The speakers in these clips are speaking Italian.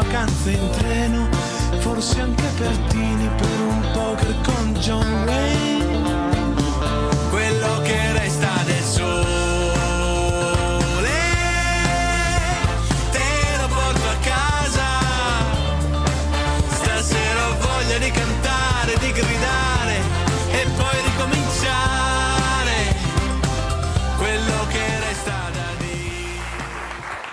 vacanze in treno, forse anche Pertini per un poker con John Wayne. Quello che resta del sole te lo porto a casa. Stasera ho voglia di cantare, di gridare e poi ricominciare. Quello che resta da dire.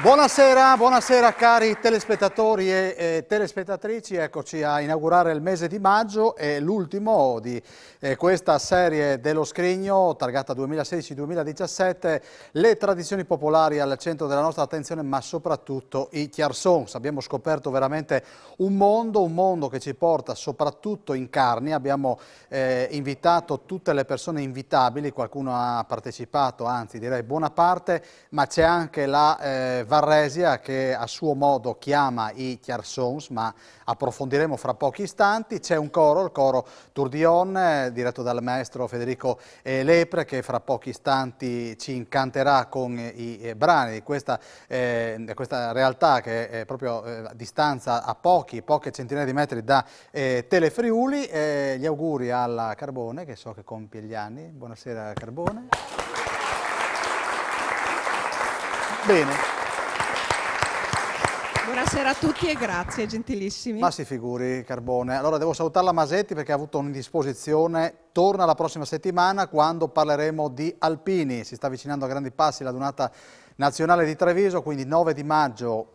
Buonasera, buonasera cari telespettatori e telespettatrici, eccoci a inaugurare il mese di maggio, è l'ultimo di questa serie dello Scrigno, targata 2016-2017, le tradizioni popolari al centro della nostra attenzione, ma soprattutto i chiarsons. Abbiamo scoperto veramente un mondo che ci porta soprattutto in Carni, abbiamo invitato tutte le persone invitabili, qualcuno ha partecipato, anzi direi buona parte, ma c'è anche la Varresia che a suo modo chiama i chiarsons, ma approfondiremo fra pochi istanti. C'è un coro, il coro Tourdion, diretto dal maestro Federico Lepre, che fra pochi istanti ci incanterà con i brani di questa realtà che è proprio a distanza a poche centinaia di metri da Telefriuli. Gli auguri alla Carbone, che so che compie gli anni. Buonasera Carbone. Bene. Buonasera a tutti e grazie, gentilissimi. Ma si figuri Carbone. Allora devo salutare la Masetti perché ha avuto un'indisposizione. Torna la prossima settimana quando parleremo di alpini. Si sta avvicinando a grandi passi la Donata Nazionale di Treviso, quindi 9 di maggio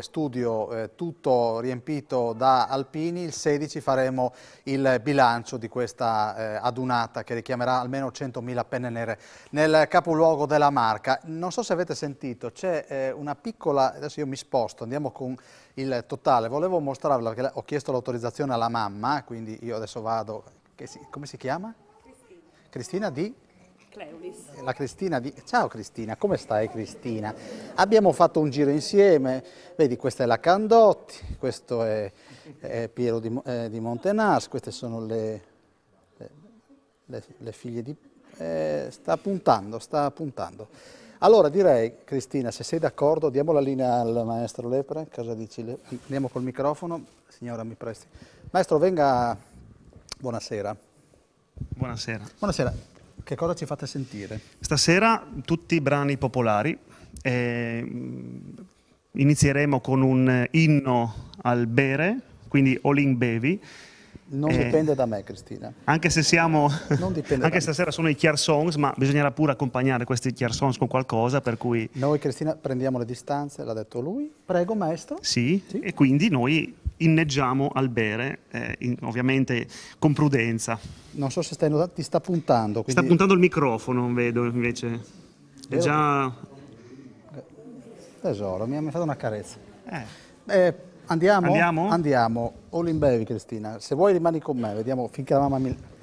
studio tutto riempito da alpini. Il 16 faremo il bilancio di questa adunata che richiamerà almeno 100.000 penne nere nel capoluogo della Marca. Non so se avete sentito, c'è una piccola, adesso io mi sposto, andiamo con il totale, volevo mostrarla perché ho chiesto l'autorizzazione alla mamma, quindi io adesso vado, come si chiama? Cristina. Cristina di? Cleulis. La Cristina di... Ciao Cristina, come stai Cristina? Abbiamo fatto un giro insieme, vedi questa è la Candotti, questo è Piero di Montenas, queste sono le figlie di... sta puntando. Allora direi Cristina, se sei d'accordo, diamo la linea al maestro Lepre, cosa dici? Andiamo col microfono, signora mi presti. Maestro venga, buonasera. Buonasera. Buonasera. Che cosa ci fate sentire? Stasera tutti brani popolari. Inizieremo con un inno al bere, quindi Olin Bevi. Non dipende da me, Cristina. Anche se siamo... Non dipende anche stasera sono i chiarsons, ma bisognerà pure accompagnare questi chiarsons con qualcosa, per cui... Noi, Cristina, prendiamo le distanze, l'ha detto lui. Prego, maestro. Sì, e quindi noi inneggiamo al bere, ovviamente con prudenza. Non so se ti sta puntando. Quindi... Sta puntando il microfono, vedo, invece. È già... Tesoro, mi ha fatto una carezza. Andiamo? Andiamo? Andiamo. All in bevi, Cristina. Se vuoi rimani con me, vediamo finché la mamma mi...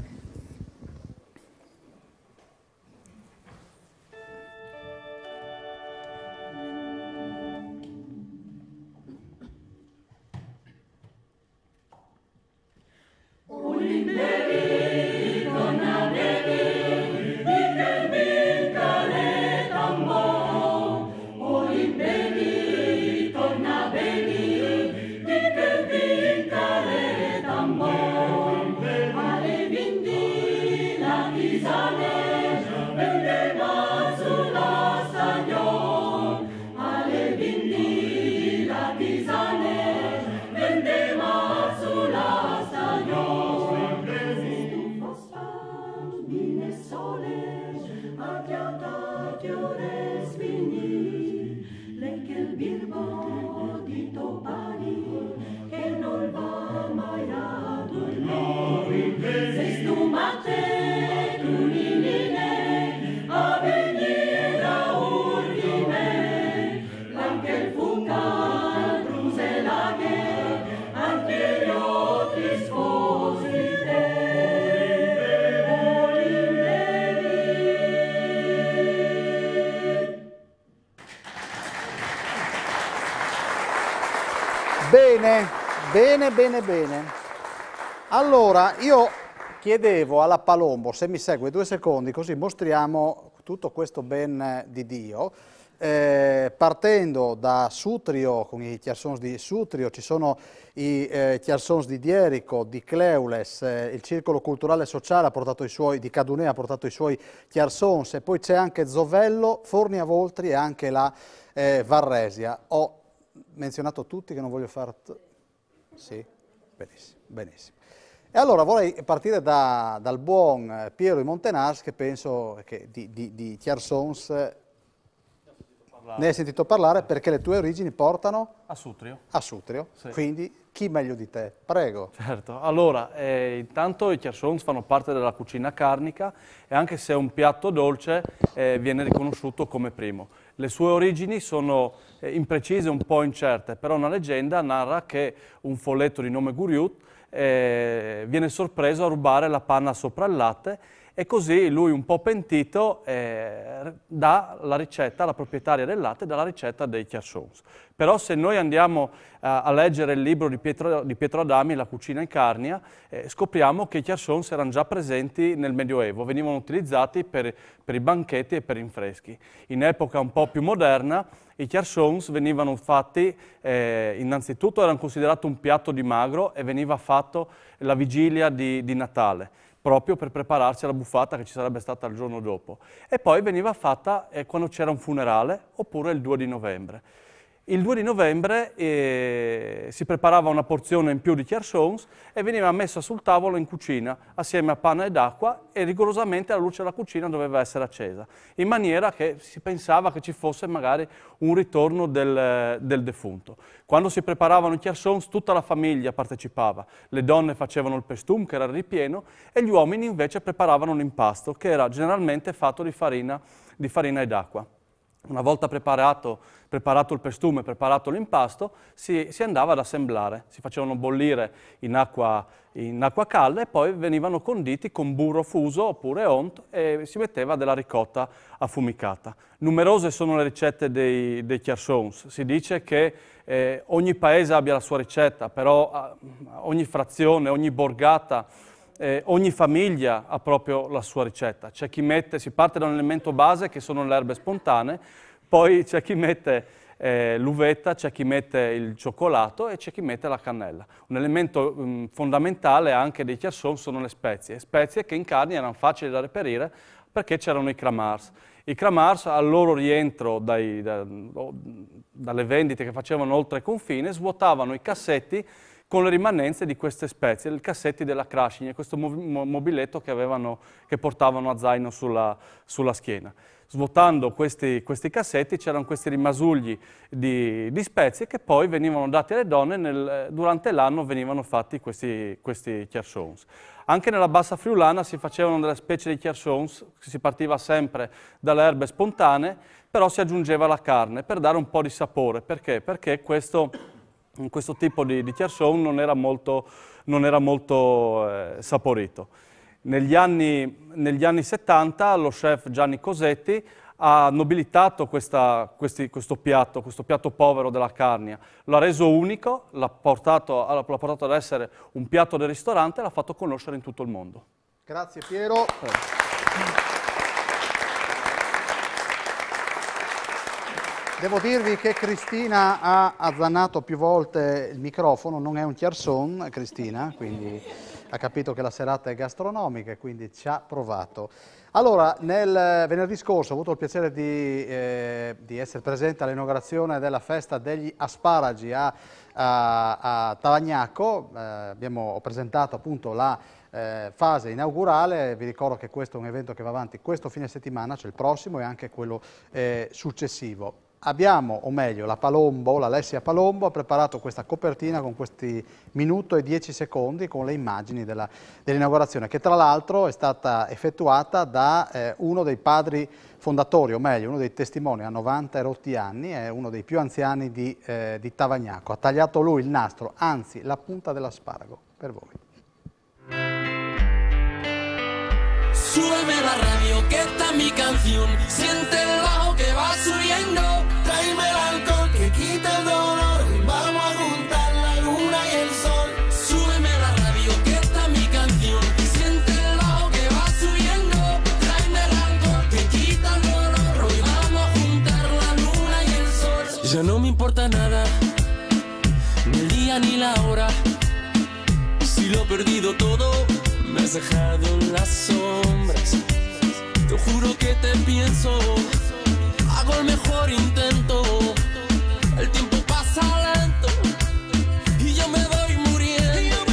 Bene. Allora, io chiedevo alla Palombo se mi segue 2 secondi, così mostriamo tutto questo ben di Dio. partendo da Sutrio, con i Chiarsons di Sutrio, ci sono i Chiarsons di Dierico, di Cleules, il Circolo Culturale e Sociale ha portato i suoi, di Cadunea ha portato i suoi Chiarsons, e poi c'è anche Zovello, Forni a Voltri e anche la Varresia. Ho menzionato tutti, che non voglio far... Sì, benissimo, benissimo. E allora vorrei partire dal buon Piero di Montenars, che penso che di Chiarsons ne hai sentito parlare, perché le tue origini portano? A Sutrio. A Sutrio, sì. Quindi chi meglio di te? Prego. Certo, allora, intanto i Chiarsons fanno parte della cucina carnica e anche se è un piatto dolce viene riconosciuto come primo. Le sue origini sono imprecise, un po' incerte, però una leggenda narra che un folletto di nome Guriut viene sorpreso a rubare la panna sopra il latte, e così lui, un po' pentito, dà la ricetta, alla proprietaria del latte, dà la ricetta dei Chiarsons. Però se noi andiamo a leggere il libro di Pietro Adami, La cucina in Carnia, scopriamo che i Chiarsons erano già presenti nel Medioevo, venivano utilizzati per i banchetti e per rinfreschi. In epoca un po' più moderna, i Chiarsons venivano fatti, innanzitutto erano considerati un piatto di magro e veniva fatto la vigilia di Natale, proprio per prepararsi alla buffata che ci sarebbe stata il giorno dopo. E poi veniva fatta quando c'era un funerale, oppure il 2 di novembre. Il 2 di novembre si preparava una porzione in più di Chiarsons e veniva messa sul tavolo in cucina, assieme a panna ed acqua, e rigorosamente la luce della cucina doveva essere accesa, in maniera che si pensava che ci fosse magari un ritorno del defunto. Quando si preparavano i Chiarsons tutta la famiglia partecipava, le donne facevano il pestum, che era il ripieno, e gli uomini invece preparavano l'impasto, che era generalmente fatto di farina ed acqua. Una volta preparato il pestume, preparato l'impasto, si andava ad assemblare. Si facevano bollire in acqua calda e poi venivano conditi con burro fuso oppure ont, e si metteva della ricotta affumicata. Numerose sono le ricette dei Chiarsons. Si dice che ogni paese abbia la sua ricetta, però ogni frazione, ogni borgata, ogni famiglia ha proprio la sua ricetta. C'è chi si parte da un elemento base che sono le erbe spontanee, poi c'è chi mette l'uvetta, c'è chi mette il cioccolato e c'è chi mette la cannella. Un elemento fondamentale anche dei Chiarsons sono le spezie che in Carnia erano facili da reperire perché c'erano i Kramars. I Kramars, al loro rientro dalle vendite che facevano oltre confine, svuotavano i cassetti con le rimanenze di queste spezie, i cassetti della Krasiny, questo mobiletto che portavano a zaino sulla schiena. Svuotando questi cassetti c'erano questi rimasugli di spezie che poi venivano dati alle donne, durante l'anno venivano fatti questi Chiarsons. Anche nella bassa friulana si facevano delle specie di Chiarsons, si partiva sempre dalle erbe spontanee, però si aggiungeva la carne per dare un po' di sapore. Perché? Perché questo tipo di Chiarson non era molto saporito. Negli anni 70 lo chef Gianni Cosetti ha nobilitato questo piatto povero della Carnia, l'ha reso unico, l'ha portato ad essere un piatto del ristorante e l'ha fatto conoscere in tutto il mondo. Grazie Piero. Devo dirvi che Cristina ha azzannato più volte il microfono, non è un Chiarson Cristina, quindi ha capito che la serata è gastronomica e quindi ci ha provato. Allora, nel venerdì scorso ho avuto il piacere di essere presente all'inaugurazione della festa degli asparagi a Tavagnacco. Ho presentato appunto la fase inaugurale. Vi ricordo che questo è un evento che va avanti questo fine settimana, cioè il prossimo e anche quello successivo. Abbiamo, o meglio, l'Alessia Palombo ha preparato questa copertina con questi minuto e 10 secondi con le immagini dell'inaugurazione, che tra l'altro è stata effettuata da uno dei padri fondatori, o meglio, uno dei testimoni, ha 90 e rotti anni, è uno dei più anziani di Tavagnacco. Ha tagliato lui il nastro, anzi la punta dell'asparago, per voi. Súbeme la radio, que esta es mi canción. Siente el bajo que va subiendo. Tráeme el alcohol que quita el dolor. Vamos a juntar la luna y el sol. Súbeme la radio, que esta es mi canción. Siente el bajo que va subiendo. Tráeme el alcohol que quita el dolor. Hoy vamos a juntar la luna. importa nada, ni el día ni la hora. Si lo he perdido todo, me has dejado en las sombras. Te juro que te pienso, hago el mejor intento. El tiempo pasa lento y yo me voy muriendo.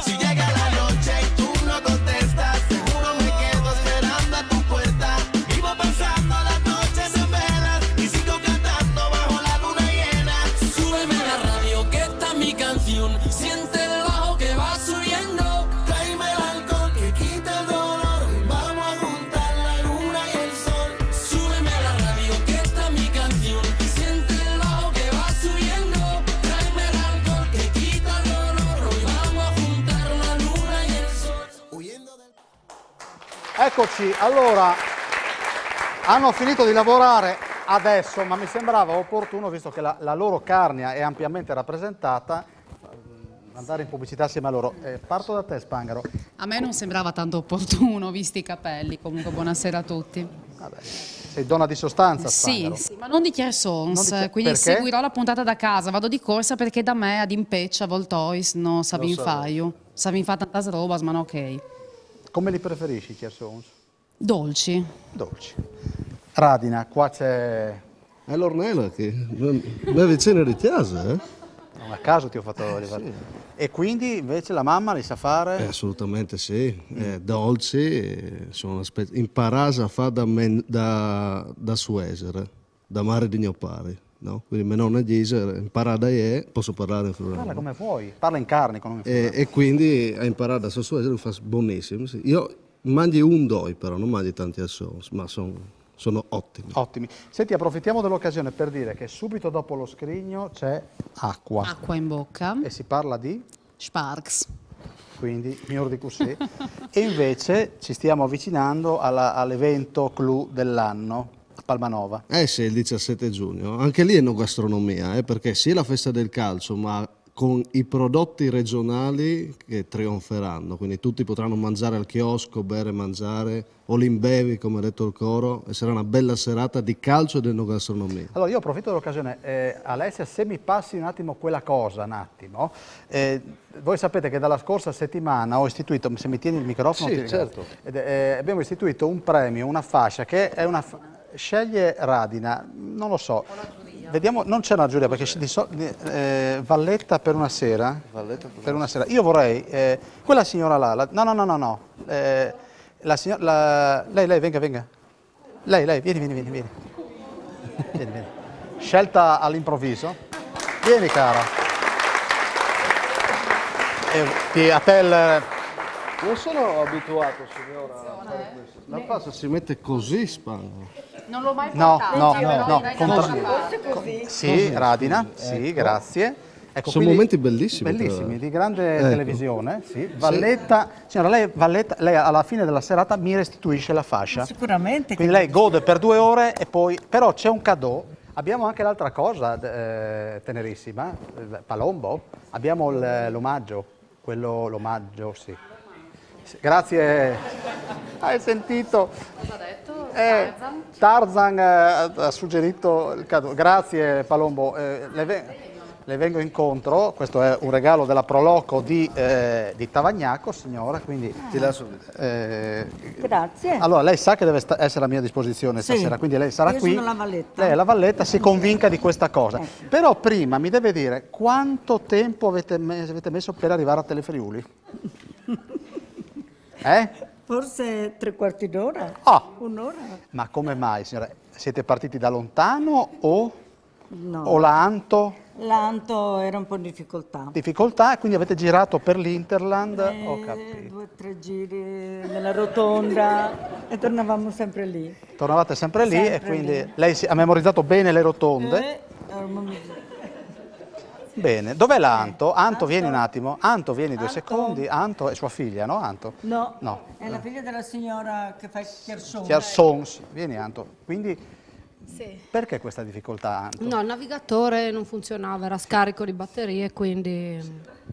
Si llega la noche y tú no contestas, seguro me quedo esperando a tu puerta. Vivo pensando las noches en velas y sigo cantando bajo la luna llena. Súbeme la radio que esta es mi canción. Siente el bajo que va subiendo. Tráeme el alcohol que quita el dolor. Vamos a juntar la luna y el sol. Súbeme la radio que esta es mi canción. Siente el bajo que va subiendo. Tráeme el alcohol que quita el dolor. Hoy vamos a juntar la luna y el sol. Huyendo del... Eccoci, allora, hanno finito di lavorare adesso, ma mi sembrava opportuno, visto che la loro carnia è ampiamente rappresentata, andare in pubblicità assieme a loro. Parto da te, Spangaro. A me non sembrava tanto opportuno, visti i capelli. Comunque, buonasera a tutti. Vabbè, sei donna di sostanza, Spangaro. Sì, ma non di Chersons, quindi perché? seguirò la puntata da casa. Vado di corsa perché da me ad Impeccia, Voltois, no, Savin Faio. Savin fa tanta roba, ma no, ok. Come li preferisci, Chersons? Dolci. Dolci. Radina, qua c'è... È l'Ornella che è vicino di casa, eh? Non a caso ti ho fatto... Sì. E quindi invece la mamma li sa fare? Assolutamente sì, dolci, sono imparare a fare da suesere, da mare di mio padre, no? Quindi mia nonna dice, imparare da lei, posso parlare in friulano. Parla come vuoi, parla in carnico, non in friulano. E quindi a imparare da sua suesere lo fa buonissimo. Sì. Io mangio un doi però, non mangio tanti assons, ma sono ottimi. Ottimi. Senti, approfittiamo dell'occasione per dire che subito dopo lo scrigno c'è acqua. Acqua in bocca. E si parla di? Sparks. Quindi, miglior di così. E invece ci stiamo avvicinando all'evento clou dell'anno, a Palmanova. Sì, il 17 giugno. Anche lì è enogastronomia, perché sì la festa del calcio, ma con i prodotti regionali che trionferanno, quindi tutti potranno mangiare al chiosco, bere, mangiare, o l'imbevi, come ha detto il coro, e sarà una bella serata di calcio ed enogastronomia. Allora io approfitto dell'occasione, Alessia, se mi passi un attimo quella cosa, un attimo, voi sapete che dalla scorsa settimana ho istituito, se mi tieni il microfono, sì, ti ringrazio. certo. Abbiamo istituito un premio, una fascia, che è una... Sceglie Radina, non lo so. Vediamo, non c'è una giuria perché Valletta per una sera. Valletta per una sera. Io vorrei quella signora là. No. La signora, lei, venga. Lei, vieni. Scelta all'improvviso. Vieni, cara. A te il... Non sono abituato, signora, a fare questo. La faccia si mette così, Spagna. Non l'ho mai No. Così. Sì, Radina, sì, grazie. Ecco, sono momenti bellissimi. Bellissimi, di grande televisione. Sì. Valletta, signora, lei alla fine della serata mi restituisce la fascia. Sicuramente. Quindi lei gode per 2 ore e poi... Però c'è un cadeau. Abbiamo anche l'altra cosa tenerissima, Palombo. Abbiamo l'omaggio, l'omaggio, sì. Grazie. Hai sentito? Cosa ha detto? Tarzan ha suggerito il cadeau. Grazie Palombo. Le vengo incontro, questo è un regalo della Proloco di Tavagnacco, signora, quindi ti lascio. Grazie. Allora, lei sa che deve essere a mia disposizione stasera, quindi lei sarà qui. Io sono la Valletta. Lei è la Valletta, si convinca di questa cosa. Però prima mi deve dire quanto tempo avete messo per arrivare a Telefriuli? Forse 3/4 d'ora. Un'ora. Ma come mai, signora? Siete partiti da lontano o No. l'Anto? L'Anto era un po' in difficoltà. Difficoltà, quindi avete girato per l'Interland? Ho capito. 2 o 3 giri nella rotonda e tornavamo sempre lì. Tornavate sempre lì Sempre e quindi lì. lei ha memorizzato bene le rotonde. Bene, dov'è l'Anto? Anto, vieni un attimo. Anto, vieni 2 secondi. Anto è sua figlia, no? Anto? No, No. è la figlia della signora che fa Chiarsone. Chiarsons. Vieni Anto. Quindi Sì. perché questa difficoltà, Anto? No, il navigatore non funzionava, era scarico di batterie, quindi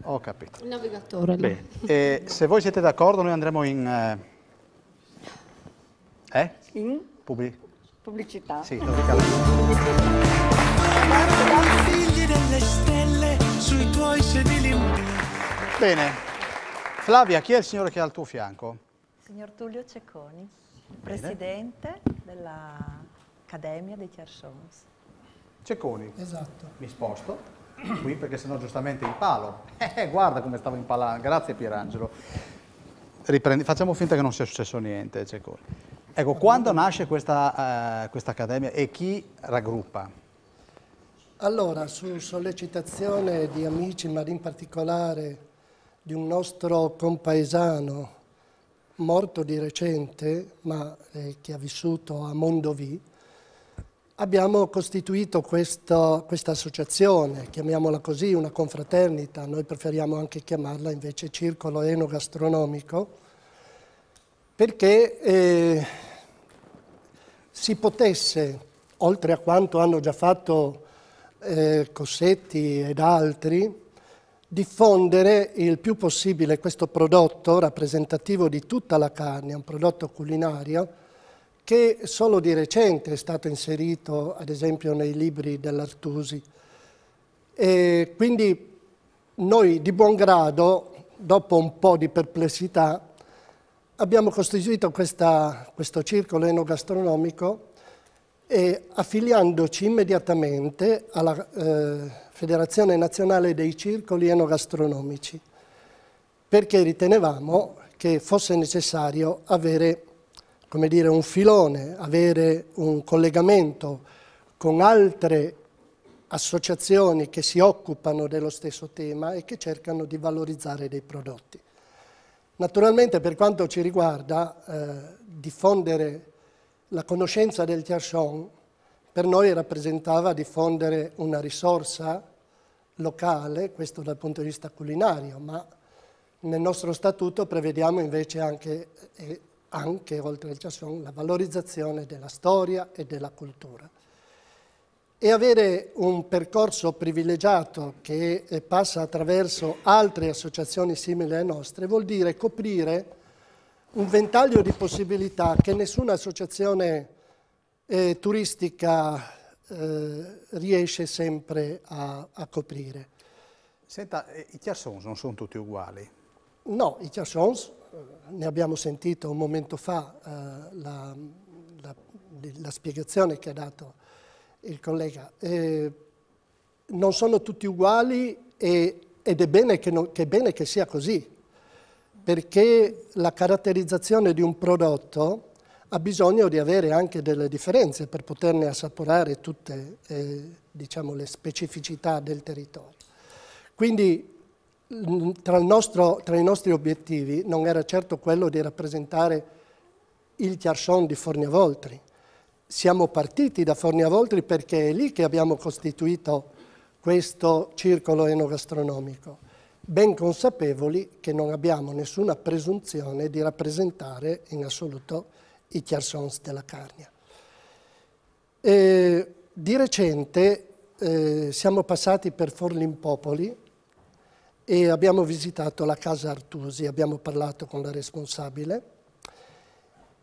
Ho capito. il navigatore no. Bene. E se voi siete d'accordo noi andremo in... In Pubblicità? pubblicità. Sì, lo dica lei. Saranno figli delle stelle sui tuoi sedili. Bene. Flavia, chi è il signore che è al tuo fianco? Signor Tullio Cecconi, presidente dell'Accademia dei Chiarsons. Cecconi. Esatto. Mi sposto qui perché sennò giustamente impalo. Guarda come stavo impalando. Grazie Pierangelo. Facciamo finta che non sia successo niente, Cecconi. Ecco, quando nasce questa accademia e chi raggruppa? Allora, su sollecitazione di amici, ma in particolare di un nostro compaesano morto di recente, ma che ha vissuto a Mondovì, abbiamo costituito questa associazione, chiamiamola così, una confraternita, noi preferiamo anche chiamarla invece Circolo Enogastronomico, perché si potesse, oltre a quanto hanno già fatto Cossetti ed altri, diffondere il più possibile questo prodotto rappresentativo di tutta la Carnia, un prodotto culinario che solo di recente è stato inserito, ad esempio, nei libri dell'Artusi. E quindi noi di buon grado, dopo un po' di perplessità, abbiamo costituito questo circolo enogastronomico e affiliandoci immediatamente alla Federazione Nazionale dei Circoli Enogastronomici, perché ritenevamo che fosse necessario avere, come dire, un filone, avere un collegamento con altre associazioni che si occupano dello stesso tema e che cercano di valorizzare dei prodotti. Naturalmente, per quanto ci riguarda, diffondere la conoscenza del Tiarchon per noi rappresentava diffondere una risorsa locale, questo dal punto di vista culinario, ma nel nostro statuto prevediamo invece anche oltre al Tiarchon, la valorizzazione della storia e della cultura. E avere un percorso privilegiato che passa attraverso altre associazioni simili alle nostre vuol dire coprire un ventaglio di possibilità che nessuna associazione turistica riesce sempre a coprire. Senta, i Tiarsons non sono tutti uguali? No, i Tiarsons, ne abbiamo sentito un momento fa la spiegazione che ha dato il collega, non sono tutti uguali ed è bene che sia così, perché la caratterizzazione di un prodotto ha bisogno di avere anche delle differenze per poterne assaporare tutte diciamo, le specificità del territorio. Quindi tra i nostri obiettivi non era certo quello di rappresentare il Tiarchon di Forniavoltri. Siamo partiti da Forniavoltri perché è lì che abbiamo costituito questo circolo enogastronomico, ben consapevoli che non abbiamo nessuna presunzione di rappresentare in assoluto i Tiarsons della Carnia. Di recente siamo passati per Forlimpopoli e abbiamo visitato la casa Artusi, abbiamo parlato con la responsabile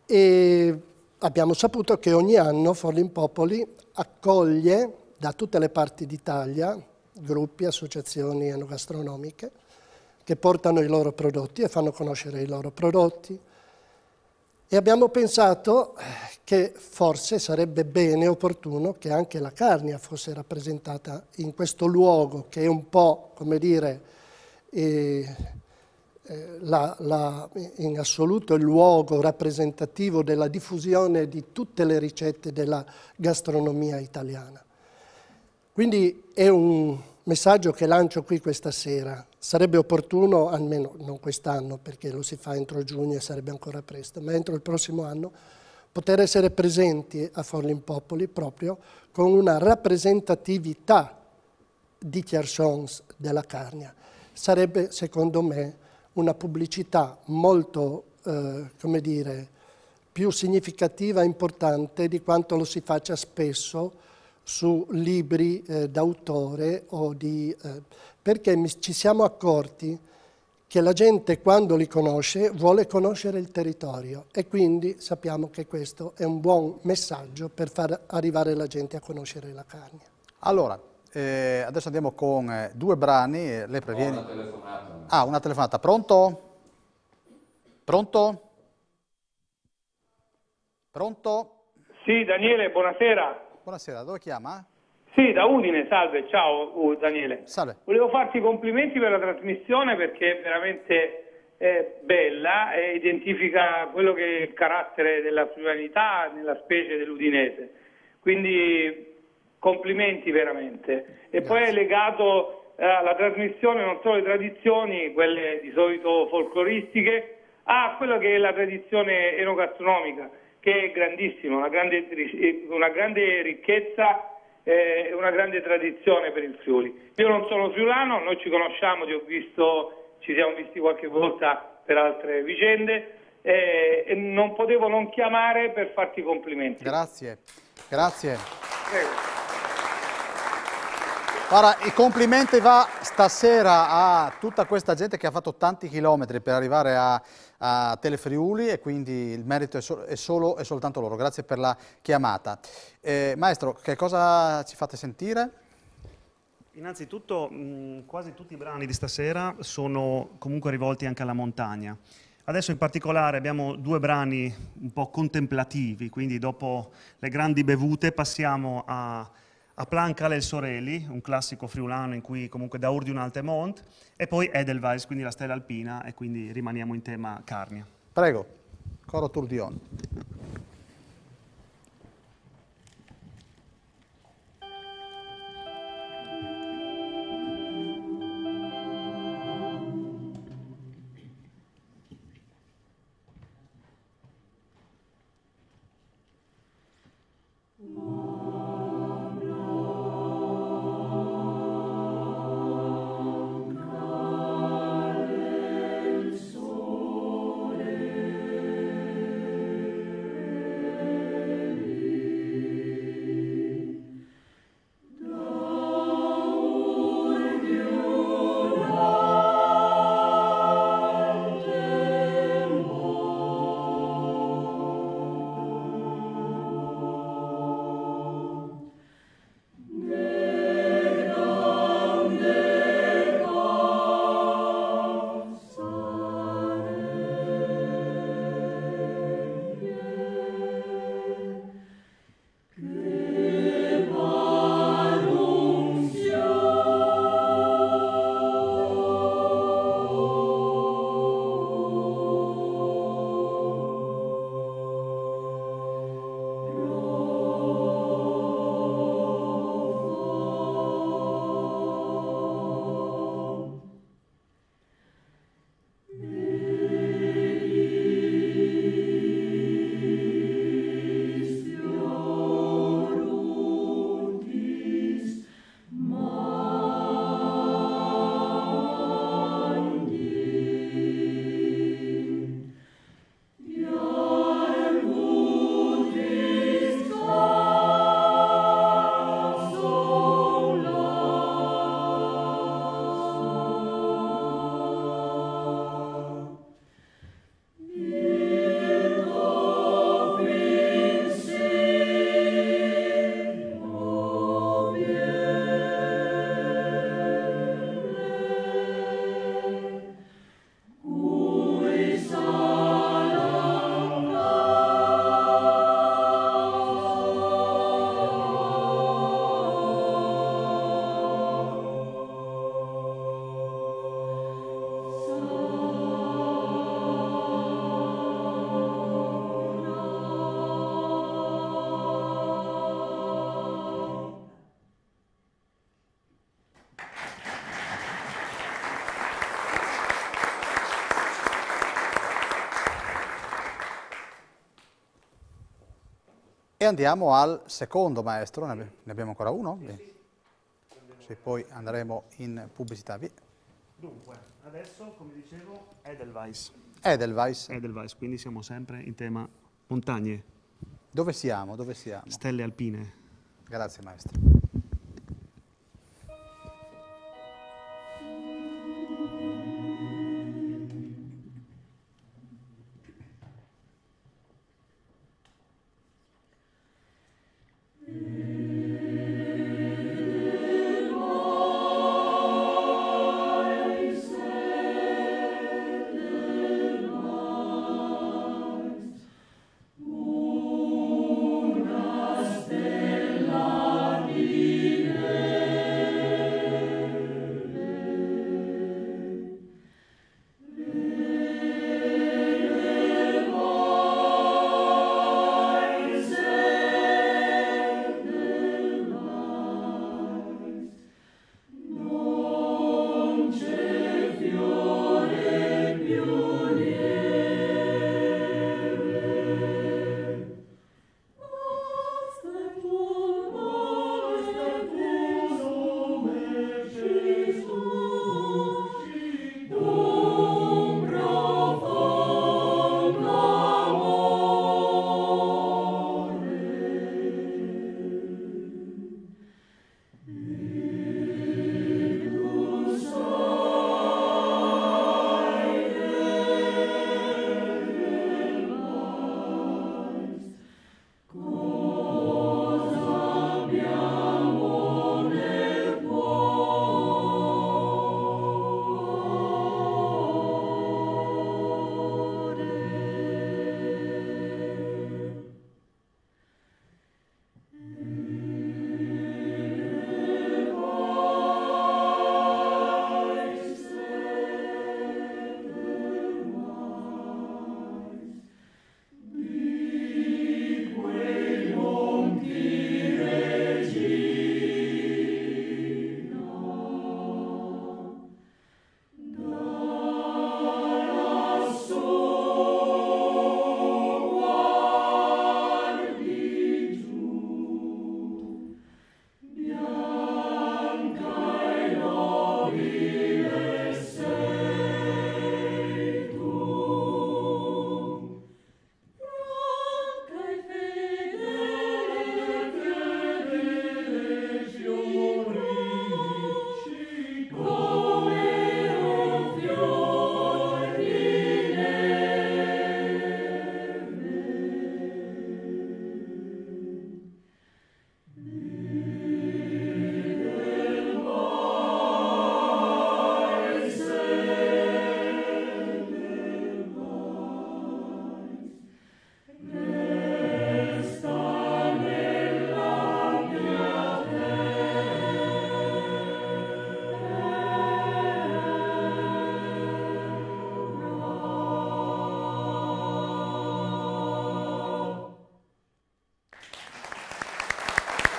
e abbiamo saputo che ogni anno Forlimpopoli accoglie da tutte le parti d'Italia gruppi, associazioni enogastronomiche che portano i loro prodotti e fanno conoscere i loro prodotti. E abbiamo pensato che forse sarebbe bene, opportuno, che anche la Carnia fosse rappresentata in questo luogo che è un po', come dire, in assoluto il luogo rappresentativo della diffusione di tutte le ricette della gastronomia italiana. Quindi è un messaggio che lancio qui questa sera. Sarebbe opportuno, almeno non quest'anno perché lo si fa entro giugno e sarebbe ancora presto, ma entro il prossimo anno, poter essere presenti a Forlimpopoli proprio con una rappresentatività di Tiarsons della Carnia. Sarebbe, secondo me, una pubblicità molto, come dire, più significativa e importante di quanto lo si faccia spesso su libri d'autore o perché ci siamo accorti che la gente quando li conosce vuole conoscere il territorio e quindi sappiamo che questo è un buon messaggio per far arrivare la gente a conoscere la Carnia. Allora, adesso andiamo con due brani. Lei previene... Una telefonata. Ah, una telefonata. Pronto? Pronto? Pronto? Sì, Daniele, buonasera. Buonasera, dove chiama? Sì, da Udine, salve, ciao Daniele. Salve. Volevo farti i complimenti per la trasmissione perché è veramente bella e identifica quello che è il carattere della friulanità nella specie dell'udinese. Quindi complimenti veramente. E poi è legato alla trasmissione non solo le tradizioni, quelle di solito folcloristiche, a quello che è la tradizione enogastronomica, che è grandissima, una grande ricchezza e una grande tradizione per il Friuli. Io non sono friulano, noi ci conosciamo, ci siamo visti qualche volta per altre vicende e non potevo non chiamare per farti i complimenti. Grazie, grazie. Prego. Ora, i complimenti va stasera a tutta questa gente che ha fatto tanti chilometri per arrivare a Telefriuli e quindi il merito è soltanto loro. Grazie per la chiamata. Maestro, che cosa ci fate sentire? Innanzitutto, quasi tutti i brani di stasera sono comunque rivolti anche alla montagna. Adesso in particolare abbiamo due brani un po' contemplativi, quindi dopo le grandi bevute passiamo a Plancale il Soreli, un classico friulano in cui comunque da Urdi un Altemont, e poi Edelweiss, quindi la stella alpina, e quindi rimaniamo in tema Carnia. Prego, coro Turdion. E andiamo al secondo maestro, ne abbiamo ancora uno? Sì, poi andremo in pubblicità. Dunque, adesso, come dicevo, Edelweiss. Edelweiss. Edelweiss, quindi siamo sempre in tema montagne. Dove siamo? Dove siamo? Stelle alpine. Grazie maestro.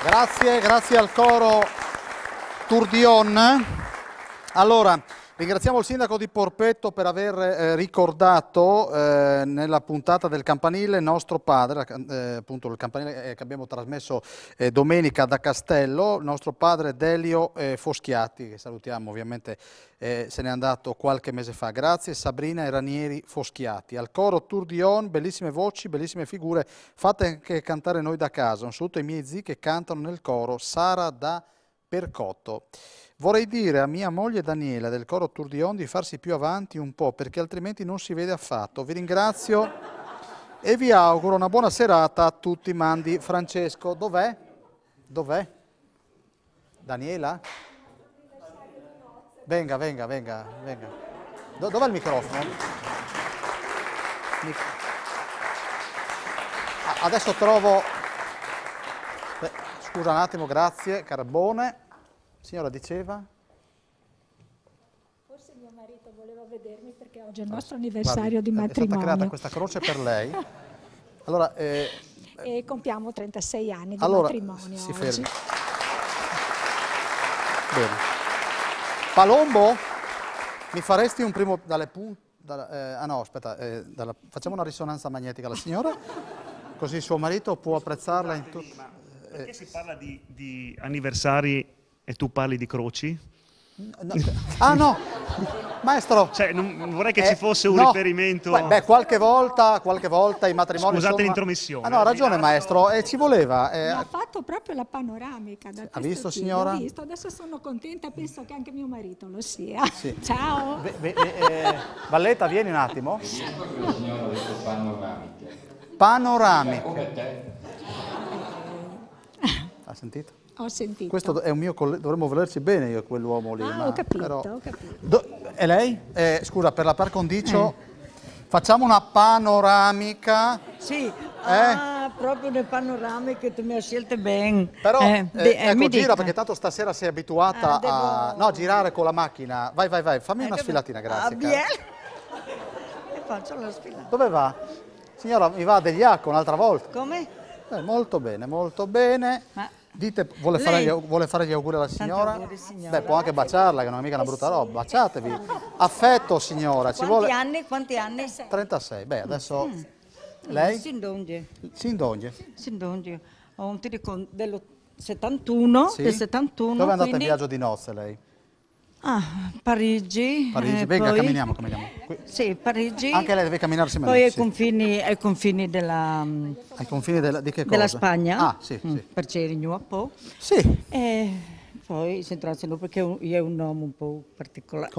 Grazie al coro Tourbillon. Allora, ringraziamo il sindaco di Porpetto per aver ricordato nella puntata del campanile nostro padre, appunto il campanile che abbiamo trasmesso domenica da Castello, nostro padre Delio Foschiati, che salutiamo ovviamente, se n'è andato qualche mese fa. Grazie Sabrina e Ranieri Foschiati. Al coro Tourbillon, bellissime voci, bellissime figure, fate anche cantare noi da casa. Un saluto ai miei zii che cantano nel coro, Sara da Percotto. Vorrei dire a mia moglie Daniela del coro Tourbillon di farsi più avanti un po', perché altrimenti non si vede affatto. Vi ringrazio e vi auguro una buona serata a tutti. Mandi Francesco. Dov'è? Dov'è? Daniela? Venga. Dov'è il microfono? Adesso trovo... Scusa un attimo, grazie. Carbone. Signora diceva? Forse mio marito voleva vedermi perché oggi è il nostro anniversario di matrimonio. È stata creata questa croce per lei. Allora, e compiamo 36 anni di matrimonio si oggi. fermi. Bene. Palombo, mi faresti un primo dalle punte? No, aspetta, facciamo una risonanza magnetica alla signora, così suo marito può apprezzarla in tutto. Perché si parla di anniversari e tu parli di croci? No. Ah no, maestro. Cioè, non vorrei che ci fosse un riferimento. Beh, qualche volta i matrimoni. Scusate l'intromissione. Ah, no, ha ragione maestro, ci voleva. Ho fatto proprio la panoramica. Ha visto signora? Ho visto, adesso sono contenta, penso che anche mio marito lo sia. Sì. Ciao. Valletta, vieni un attimo. La signora ha detto panoramiche. Panoramiche. Come te. Ha sentito? Ho sentito. Questo è un mio collega, dovremmo volerci bene io e quell'uomo lì. Ho capito, però... ho capito. E lei? Scusa, per la par condicio, facciamo una panoramica. Sì, proprio le panoramiche tu mi hai scelte bene. Però, ecco, gira, dica. perché tanto stasera sei abituata a girare con la macchina. Vai, fammi una sfilatina, grazie. E faccio la sfilata. Dove va? Signora, mi va degli acqua un'altra volta. Come? Molto bene, molto bene. Ma dite, vuole fare gli auguri alla signora? Auguri, signora. Beh, può anche baciarla, che non è mica una brutta roba. Baciatevi. Affetto, signora. Quanti anni? 36. Beh, adesso... Lei? Sindonge. Ho un tirico dello 71, Sì? del 71. Dove è andata quindi... in viaggio di nozze lei? Parigi. Venga, poi... camminiamo. Sì, Parigi. Anche lei deve camminare insieme a Poi lei. ai confini della... Ai confini di che cosa? Della Spagna. Ah, sì. Per Cerigno a po'. Sì. E poi si trattano perché io è un nome un po' particolare.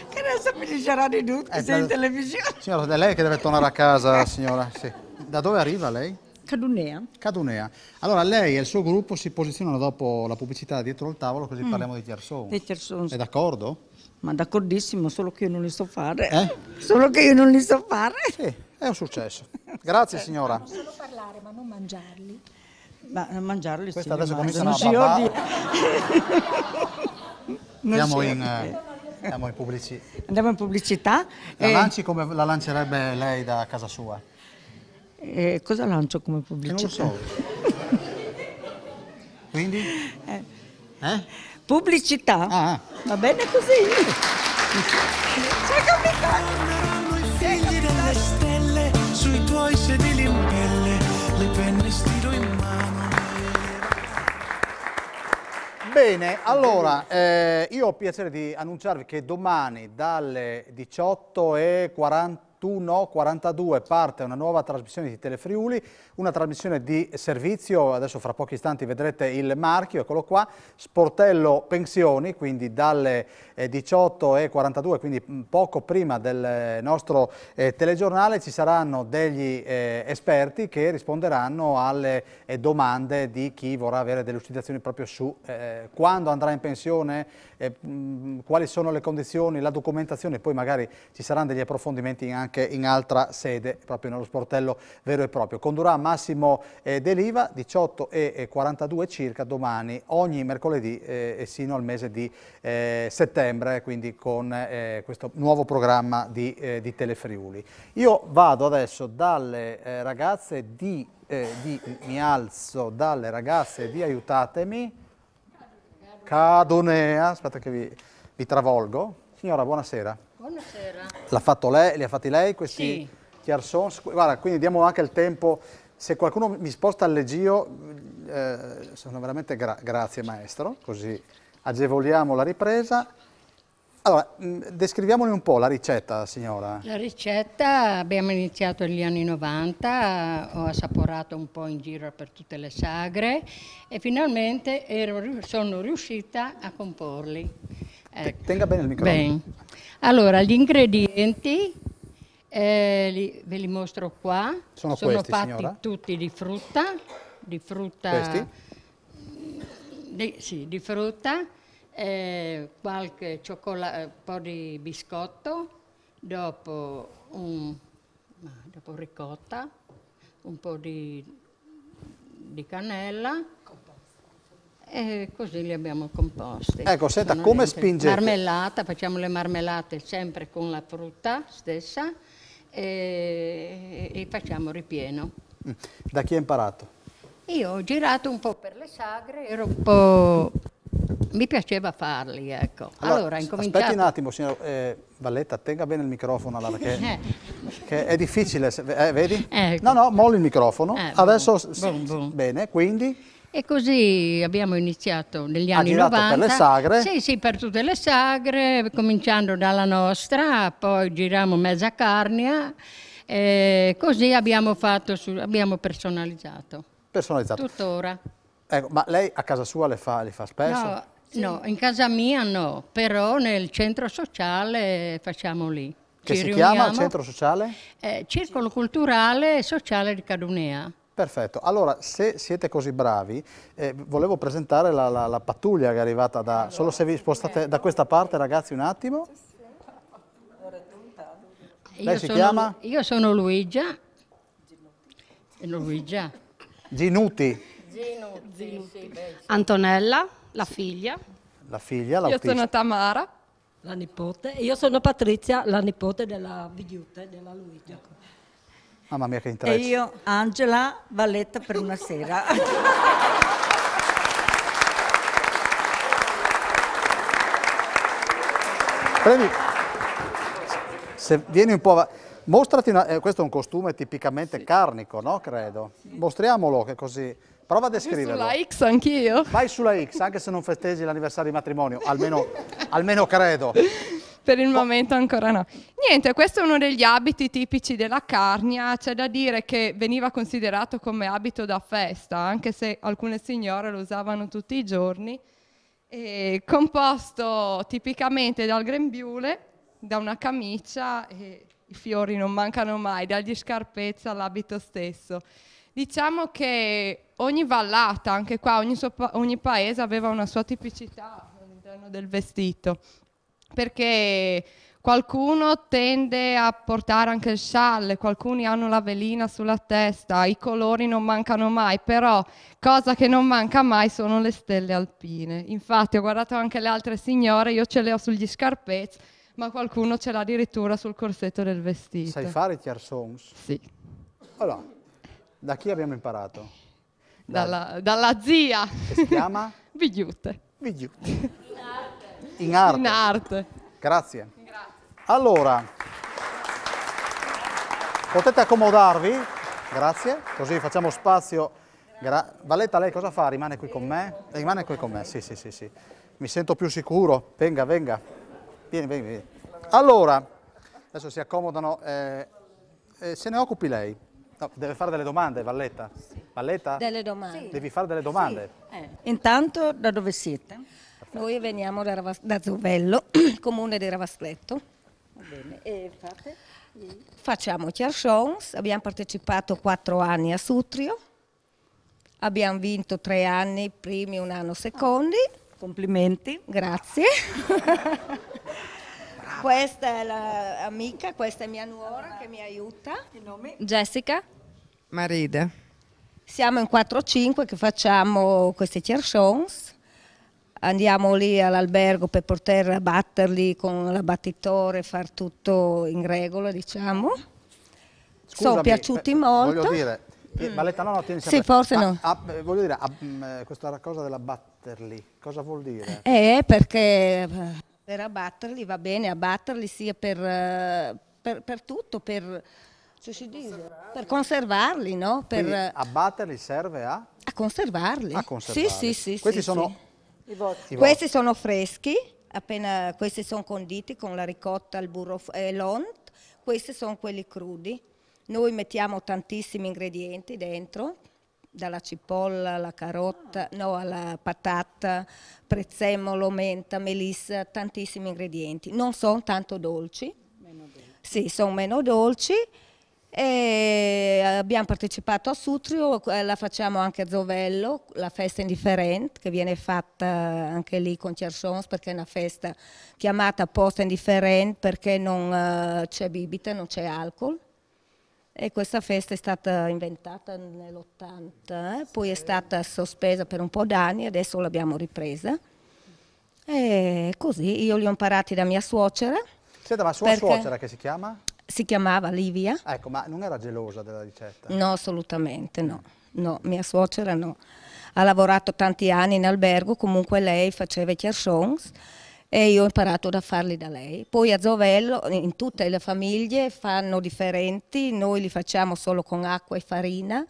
Che adesso mi dicerà di tutto, sei in televisione. Signora, è lei che deve tornare a casa, signora. Sì. Da dove arriva lei? Cadunea. Allora lei e il suo gruppo si posizionano dopo la pubblicità dietro il tavolo, così parliamo di Chersons. È d'accordo? Ma d'accordissimo, solo che io non li so fare. Solo che io non li so fare. Sì, è un successo. Grazie signora. Possono parlare, ma non mangiarli. Ma mangiarli Questa sì, adesso ma cominciano non a si babbare. Andiamo in pubblicità. Andiamo in pubblicità. La lanci come la lancerebbe lei da casa sua? Cosa lancio come pubblicità? Non lo so. Quindi? Pubblicità? Va bene così? Torneranno i figli delle stelle sui tuoi sedili in pelle, le penne stiro in mano. Bene, allora, io ho piacere di annunciarvi che domani dalle 18:42 parte una nuova trasmissione di Telefriuli, una trasmissione di servizio, adesso fra pochi istanti vedrete il marchio, eccolo qua, Sportello Pensioni, quindi dalle 18:42, quindi poco prima del nostro telegiornale, ci saranno degli esperti che risponderanno alle domande di chi vorrà avere delle lucidazioni proprio su quando andrà in pensione, quali sono le condizioni, la documentazione, poi magari ci saranno degli approfondimenti anche anche in altra sede, proprio nello sportello vero e proprio. Condurrà Massimo De Liva, 18:42 circa domani, ogni mercoledì e sino al mese di settembre, quindi con questo nuovo programma di Telefriuli. Io vado adesso dalle ragazze mi alzo dalle ragazze di Aiutatemi, Cadonea, aspetta che vi travolgo. Signora, buonasera. Buonasera. L'ha fatto lei, li ha fatti lei questi Sì. Chiarsons? Guarda, quindi diamo anche il tempo, se qualcuno mi sposta il leggio, sono veramente grazie maestro, così agevoliamo la ripresa. Allora, descriviamoli un po' la ricetta, signora. La ricetta abbiamo iniziato negli anni 90, ho assaporato un po' in giro per tutte le sagre e finalmente sono riuscita a comporli. Ecco. Tenga bene il microfono. Bene. Allora, gli ingredienti ve li mostro qua. Sono questi, fatti signora? tutti di frutta. Questi? Sì, di frutta. Qualche po' di biscotto, dopo ricotta, un po' di cannella e così li abbiamo composti. Ecco, senta, come spingete? Marmellata, facciamo le marmellate sempre con la frutta stessa e facciamo ripieno. Da chi ha imparato? Io ho girato un po' per le sagre, ero un po'... mi piaceva farli, ecco. Allora, incominciato... Aspetti un attimo, signor Valletta, tenga bene il microfono, allora, che è difficile, vedi? Ecco. No, molli il microfono. Adesso, boom. Bene, quindi... E così abbiamo iniziato negli anni girato 90. per le sagre? Sì, per tutte le sagre, cominciando dalla nostra, poi giriamo mezza carnia, così abbiamo personalizzato. Personalizzato. Tuttora. Ecco, ma lei a casa sua li fa spesso? No, in casa mia no, però nel centro sociale facciamo lì. Che Ci si riuniamo, chiama il centro sociale? Circolo Culturale e Sociale di Cadunea. Perfetto, allora se siete così bravi, volevo presentare la pattuglia che è arrivata solo se vi spostate da questa parte ragazzi un attimo. Lei si chiama? Io sono Luigia. Ginuti. Antonella, la figlia. La figlia, Io l'autista. sono Tamara. La nipote. E io sono Patrizia, la nipote della Vigliute, della Luigia. Mamma mia che E intreccio. io, Angela, Valletta per una sera. Prendi, se vieni un po'... Mostrati, questo è un costume tipicamente carnico, no? Credo. Mostriamolo che così... Prova a descriverlo. Sulla X anch'io. Vai sulla X, anche se non festeggi l'anniversario di matrimonio, almeno credo. Per il momento ancora no. Niente, questo è uno degli abiti tipici della Carnia. C'è da dire che veniva considerato come abito da festa, anche se alcune signore lo usavano tutti i giorni. E composto tipicamente dal grembiule, da una camicia, e i fiori non mancano mai, dagli scarpezzi all'abito stesso. Diciamo che ogni vallata, anche qua, ogni paese aveva una sua tipicità all'interno del vestito, perché qualcuno tende a portare anche il scialle, qualcuno hanno la velina sulla testa, i colori non mancano mai, però cosa che non manca mai sono le stelle alpine. Infatti ho guardato anche le altre signore, io ce le ho sugli scarpezzi, ma qualcuno ce l'ha addirittura sul corsetto del vestito. Sai fare i Chiarsons? Sì. Allora, da chi abbiamo imparato? Dalla zia. Che si chiama? Vigliute. In arte. In arte. Grazie. Allora, potete accomodarvi? Grazie, così facciamo spazio. Valletta, lei cosa fa? Rimane qui con me? Rimane qui con me, sì. Mi sento più sicuro. Venga. Vieni. Allora, adesso si accomodano. Se ne occupi lei. No, deve fare delle domande, Valletta. Valletta? Delle domande. Devi fare delle domande. Sì. Intanto, da dove siete? Noi veniamo da Zovello, comune di Ravascletto. Va bene. E fate? Facciamo Chiarsons, abbiamo partecipato 4 anni a Sutrio, abbiamo vinto 3 anni primi, 1 anno secondi. Complimenti. Grazie. Questa è l'amica, questa è mia nuora che mi aiuta. Il nome? Jessica. Marida. Siamo in 4-5 che facciamo questi chansons. Andiamo lì all'albergo per poter batterli con l'abbattitore, far tutto in regola, diciamo. Sono piaciuti molto. Voglio dire, Valletta, no, tieni Sì, forse no. Voglio dire, questa cosa della batterli, cosa vuol dire? Perché per abbatterli va bene, abbatterli sia per tutto, per conservarli, no? Quindi abbatterli serve a conservarli. A conservarli. Sì. Questi sono Questi sono freschi, appena questi sono conditi con la ricotta, il burro e l'ont. Questi sono quelli crudi. Noi mettiamo tantissimi ingredienti dentro, dalla cipolla alla carota, no, alla patata, prezzemolo, menta, melissa, tantissimi ingredienti. Non sono tanto dolci. Sì, sono meno dolci. E abbiamo partecipato a Sutrio, la facciamo anche a Zovello, la festa indifferente che viene fatta anche lì con Chansons, perché è una festa chiamata posta indifferente perché non c'è bibita, non c'è alcol. E questa festa è stata inventata nell'80, poi è stata sospesa per un po' d'anni, adesso l'abbiamo ripresa. E così io li ho imparati da mia suocera. Senta, ma sua suocera che si chiama? Si chiamava Livia. Ecco, ma non era gelosa della ricetta? No, assolutamente no. No, mia suocera no. Ha lavorato tanti anni in albergo, comunque lei faceva i chansons e io ho imparato da farli da lei. Poi a Zovello, in tutte le famiglie fanno differenti, noi li facciamo solo con acqua e farina,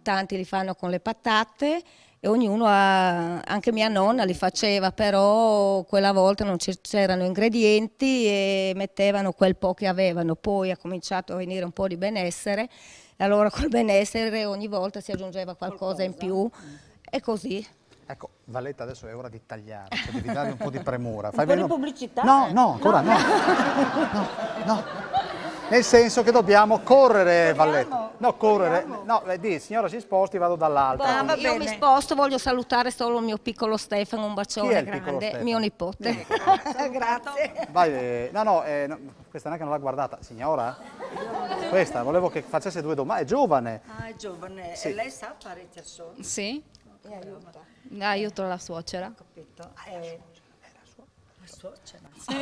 tanti li fanno con le patate e ognuno ha, anche mia nonna li faceva, però quella volta non c'erano ingredienti e mettevano quel po' che avevano. Poi ha cominciato a venire un po' di benessere e allora col benessere ogni volta si aggiungeva qualcosa in più e così. Ecco, Valletta, adesso è ora di tagliare, cioè devi dargli un po' di premura. Un po' di pubblicità? No, ancora no. Nel senso che dobbiamo correre, Valletta. No, correre. No, signora si sposti, vado dall'altra. Io mi sposto, voglio salutare solo il mio piccolo Stefano, un bacione Chi è il piccolo grande, Stefano? mio nipote. Grazie. Vai, no, questa neanche non l'ha guardata. Signora? Questa, volevo che facesse due domande. È giovane. Ah, è giovane. Sì. E lei sa fare i chansons? Sì. Mi aiuta. Aiuto la suocera. Ho capito. La suocera? Sì.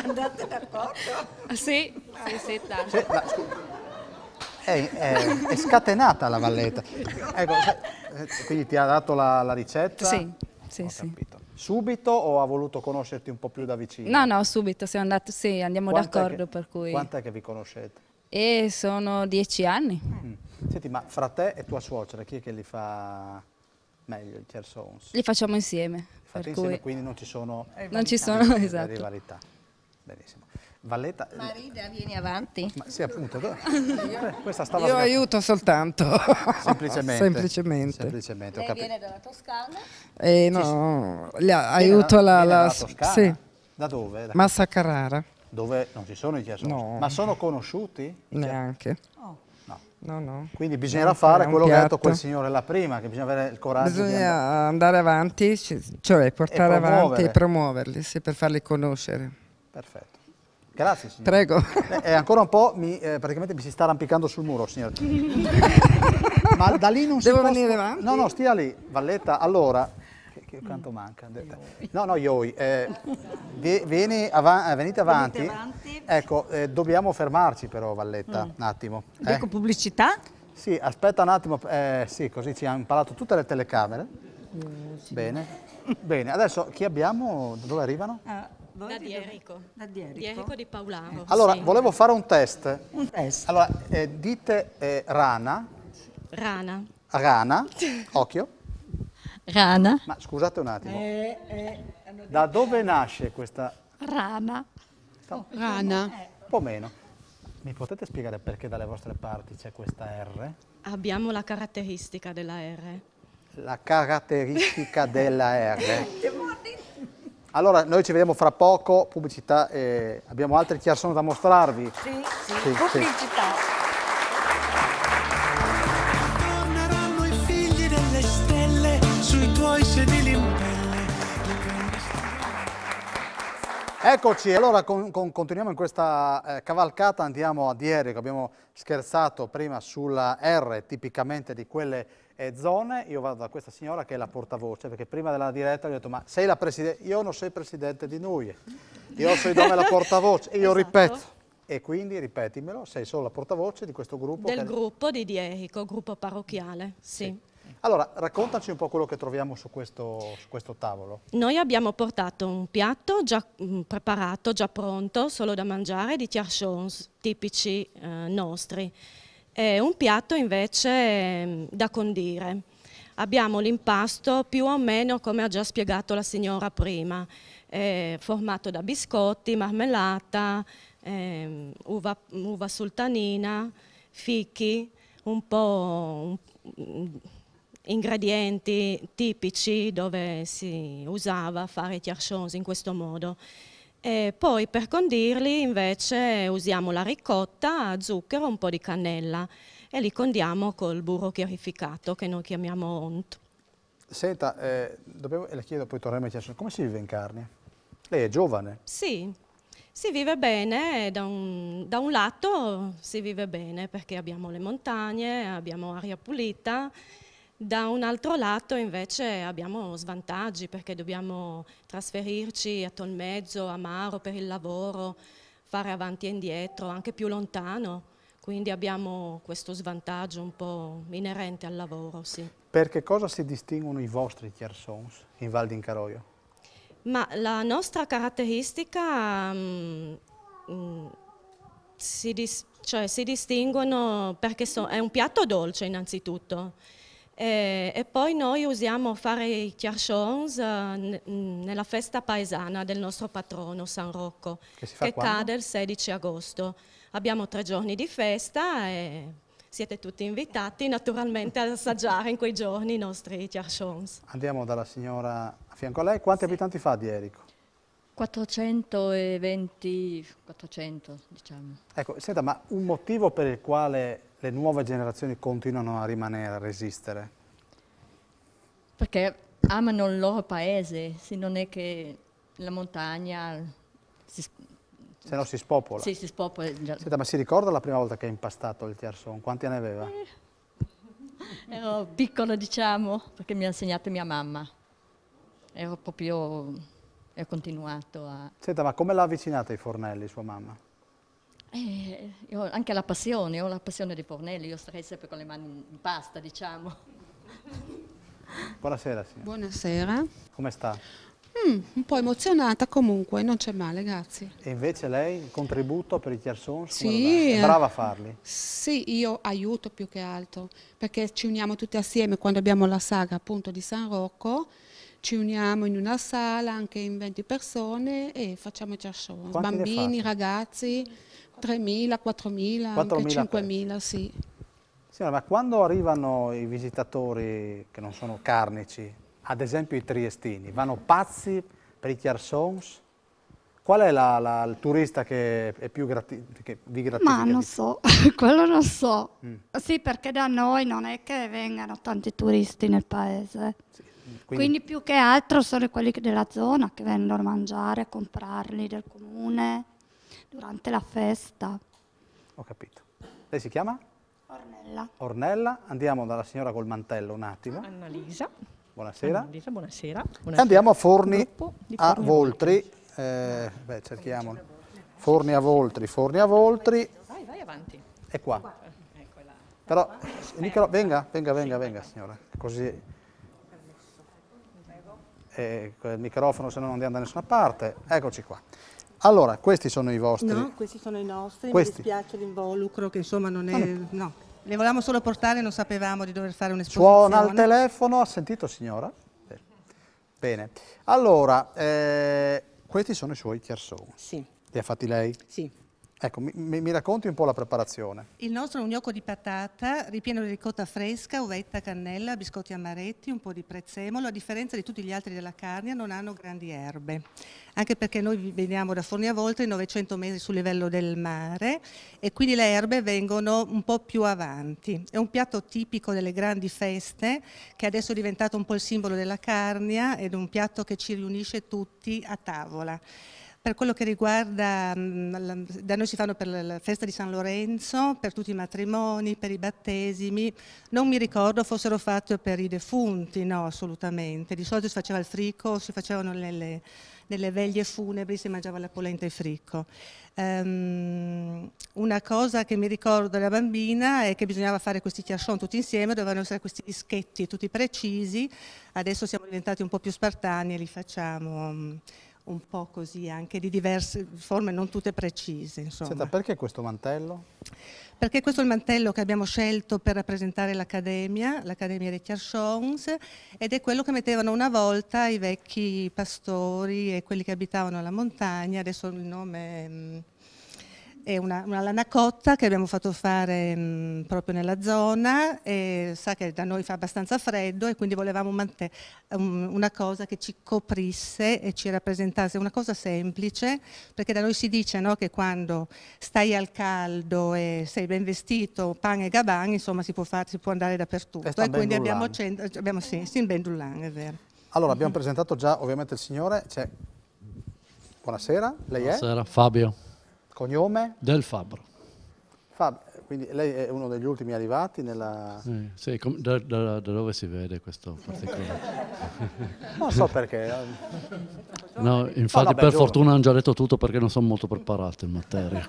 Andate d'accordo? Sì, tanto. È scatenata la Valletta. Ecco, quindi ti ha dato la ricetta? Sì. Capito. Subito o ha voluto conoscerti un po' più da vicino? No, subito, siamo andati, sì, andiamo d'accordo per cui. Quant'è che vi conoscete? E sono 10 anni. Senti, ma fra te e tua suocera, chi è che li fa meglio i chansons? Li facciamo insieme. Fate insieme, quindi non ci sono esatto. rivalità. Benissimo. Valletta. Marida, vieni avanti. Ma sì, appunto. Questa stava Io aiuto soltanto. Semplicemente. Lei viene dalla Toscana? No, aiuto la Toscana? Sì. Da dove? Massa Carrara. Dove non ci sono i chansons? No. Ma sono conosciuti? Neanche. No. Quindi bisognerà fare quello che ha detto quel signore là prima, che bisogna avere il coraggio Bisogna andare avanti, cioè portare avanti e promuoverli, sì, per farli conoscere. Perfetto. Grazie, signore. Prego. Ancora un po', praticamente mi si sta arrampicando sul muro, signore. Ma da lì non si Devo può... venire avanti? No, stia lì. Valletta, allora... Quanto manca? No, Ioi. Venite avanti. Ecco, dobbiamo fermarci però, Valletta, un attimo. Dico pubblicità? Sì, aspetta un attimo. Sì, così ci hanno imparato tutte le telecamere. Sì. Bene, adesso chi abbiamo? Dove arrivano? Da Dierico. Dierico di Paolaro. Allora, sì. volevo fare un test. Un test. Allora, dite rana. Rana. Occhio. Rana. Ma scusate un attimo. Da dove nasce questa... Rana. Rana. Un po' meno. Mi potete spiegare perché dalle vostre parti c'è questa R? Abbiamo la caratteristica della R. La caratteristica della R. Allora, noi ci vediamo fra poco, pubblicità, abbiamo altri chansons da mostrarvi. Sì, pubblicità. Torneranno i figli delle stelle sui tuoi sedili in pelle. Eccoci, allora continuiamo in questa cavalcata, andiamo a Dierico. Abbiamo scherzato prima sulla R, tipicamente di quelle zone. Io vado da questa signora che è la portavoce, perché prima della diretta gli ho detto, ma sei la presidente? Io non sei presidente di noi, io sono la portavoce. E io ripeto, e quindi ripetimelo, sei solo la portavoce di questo gruppo? Del gruppo di Dierico, gruppo parrocchiale, sì. Allora, raccontaci un po' quello che troviamo su questo tavolo. Noi abbiamo portato un piatto già preparato, già pronto, solo da mangiare, di tiarchons tipici nostri. E un piatto invece da condire. Abbiamo l'impasto più o meno come ha già spiegato la signora prima, formato da biscotti, marmellata, uva sultanina, fichi, un po' ingredienti tipici dove si usava fare i tiarchons in questo modo. E poi per condirli invece usiamo la ricotta, zucchero, un po' di cannella e li condiamo col burro chiarificato che noi chiamiamo ont. Senta, le chiedo, poi torneremo ai tiarchons, come si vive in Carnia? Lei è giovane? Sì, si vive bene, da un lato si vive bene perché abbiamo le montagne, abbiamo aria pulita. Da un altro lato invece abbiamo svantaggi perché dobbiamo trasferirci a Tolmezzo, a Maro per il lavoro, fare avanti e indietro, anche più lontano, quindi abbiamo questo svantaggio un po' inerente al lavoro, sì. Per che cosa si distinguono i vostri tiarchons in Val d'Incaroio? Ma la nostra caratteristica si distinguono perché è un piatto dolce innanzitutto. E poi noi usiamo fare i tiarchons nella festa paesana del nostro patrono San Rocco, che cade il 16 agosto. Abbiamo 3 giorni di festa e siete tutti invitati naturalmente ad assaggiare in quei giorni i nostri tiarchons. Andiamo dalla signora a fianco a lei. Quanti abitanti fa Dierico? 420, 400 diciamo. Ecco, senta, ma un motivo per il quale le nuove generazioni continuano a rimanere, a resistere? Perché amano il loro paese, se non è che la montagna... Se no si spopola. Sì, si spopola. Senta, ma si ricorda la prima volta che ha impastato il tiarchon? Quanti anni aveva? Ero piccola, diciamo, perché mi ha insegnato mia mamma. Ho continuato a... Senta, ma come l'ha avvicinata ai fornelli sua mamma? Io ho anche la passione, ho la passione dei fornelli, io starei sempre con le mani in pasta, diciamo. Buonasera, signora. Buonasera. Come sta? Un po' emozionata comunque, non c'è male, grazie. E invece lei, il contributo per i tiarchons? Sì. È brava a farli? Sì, io aiuto più che altro, perché ci uniamo tutti assieme quando abbiamo la saga appunto di San Rocco, ci uniamo in una sala anche in 20 persone e facciamo i tiarchons. Quanti bambini, ragazzi, 3.000, 4.000, anche 5.000, sì. Signora, ma quando arrivano i visitatori che non sono carnici, ad esempio i triestini, vanno pazzi per i tiarchons? Qual è il turista che è più che vi gratifica? Ma non so, quello non so. Sì, perché da noi non è che vengano tanti turisti nel paese. Sì, quindi più che altro sono quelli della zona che vengono a mangiare, a comprarli del comune durante la festa. Ho capito. Lei si chiama? Ornella. Ornella. Andiamo dalla signora col mantello un attimo. Annalisa. Buonasera. Annalisa, buonasera. E andiamo a Forni a Voltri. Cerchiamo. Forni a Voltri. Vai avanti. È qua. Però, venga signora, così il microfono se no non andiamo da nessuna parte. Eccoci qua. Allora, questi sono i vostri? No, questi sono i nostri, mi dispiace l'involucro che insomma non è... No, le volevamo solo portare, non sapevamo di dover fare un'esposizione. Suona il telefono, ha sentito signora? Bene. Allora, questi sono i suoi tiarchons? Sì. Li ha fatti lei? Sì. Ecco, mi racconti un po' la preparazione. Il nostro è un gnocco di patata ripieno di ricotta fresca, uvetta, cannella, biscotti amaretti, un po' di prezzemolo. A differenza di tutti gli altri della Carnia non hanno grandi erbe, anche perché noi veniamo da Forni a Voltri, 900 metri sul livello del mare, e quindi le erbe vengono un po' più avanti. È un piatto tipico delle grandi feste che adesso è diventato un po' il simbolo della Carnia ed è un piatto che ci riunisce tutti a tavola. Per quello che riguarda, da noi si fanno per la festa di San Lorenzo, per tutti i matrimoni, per i battesimi, non mi ricordo fossero fatti per i defunti, no, assolutamente. Di solito si faceva il fricco, si facevano nelle veglie funebri, si mangiava la polenta e il fricco. Una cosa che mi ricordo da bambina è che bisognava fare questi tiachon tutti insieme, dovevano essere questi dischetti tutti precisi. Adesso siamo diventati un po' più spartani e li facciamo un po' così, anche di diverse forme, non tutte precise, insomma. Senta, perché questo mantello? Perché questo è il mantello che abbiamo scelto per rappresentare l'Accademia dei Tiarchons, ed è quello che mettevano una volta i vecchi pastori e quelli che abitavano alla montagna. Adesso il nome è una lana cotta che abbiamo fatto fare proprio nella zona, e sa che da noi fa abbastanza freddo e quindi volevamo una cosa che ci coprisse e ci rappresentasse, una cosa semplice, perché da noi si dice, no, che quando stai al caldo e sei ben vestito, pan e gaban, insomma si può andare dappertutto, e quindi abbiamo sì, ben dullan, è vero. Allora, abbiamo presentato già ovviamente il signore, buonasera, lei Buonasera, Fabio. Cognome? Del Fabbro. Quindi lei è uno degli ultimi arrivati nella... Sì, da dove si vede questo particolare? Non so perché. No, infatti per fortuna hanno già detto tutto, perché non sono molto preparato in materia.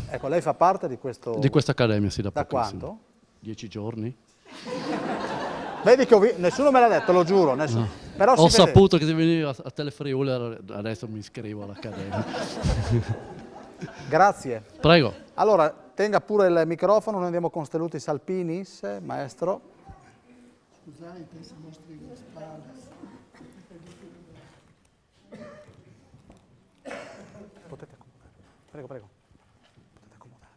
Ecco, lei fa parte di questo... Di questa accademia, sì, da pochissimo. quanto? 10 giorni. Vedi che nessuno me l'ha detto, lo giuro. Nessuno. No. Però ho saputo che ti venivi a Telefriuli, adesso mi iscrivo all'accademia. Grazie. Prego. Allora, tenga pure il microfono, noi andiamo con Stelluti Salpinis, maestro. Scusate se mostri le spalle. Potete accomodare. Prego, prego. Potete accomodare.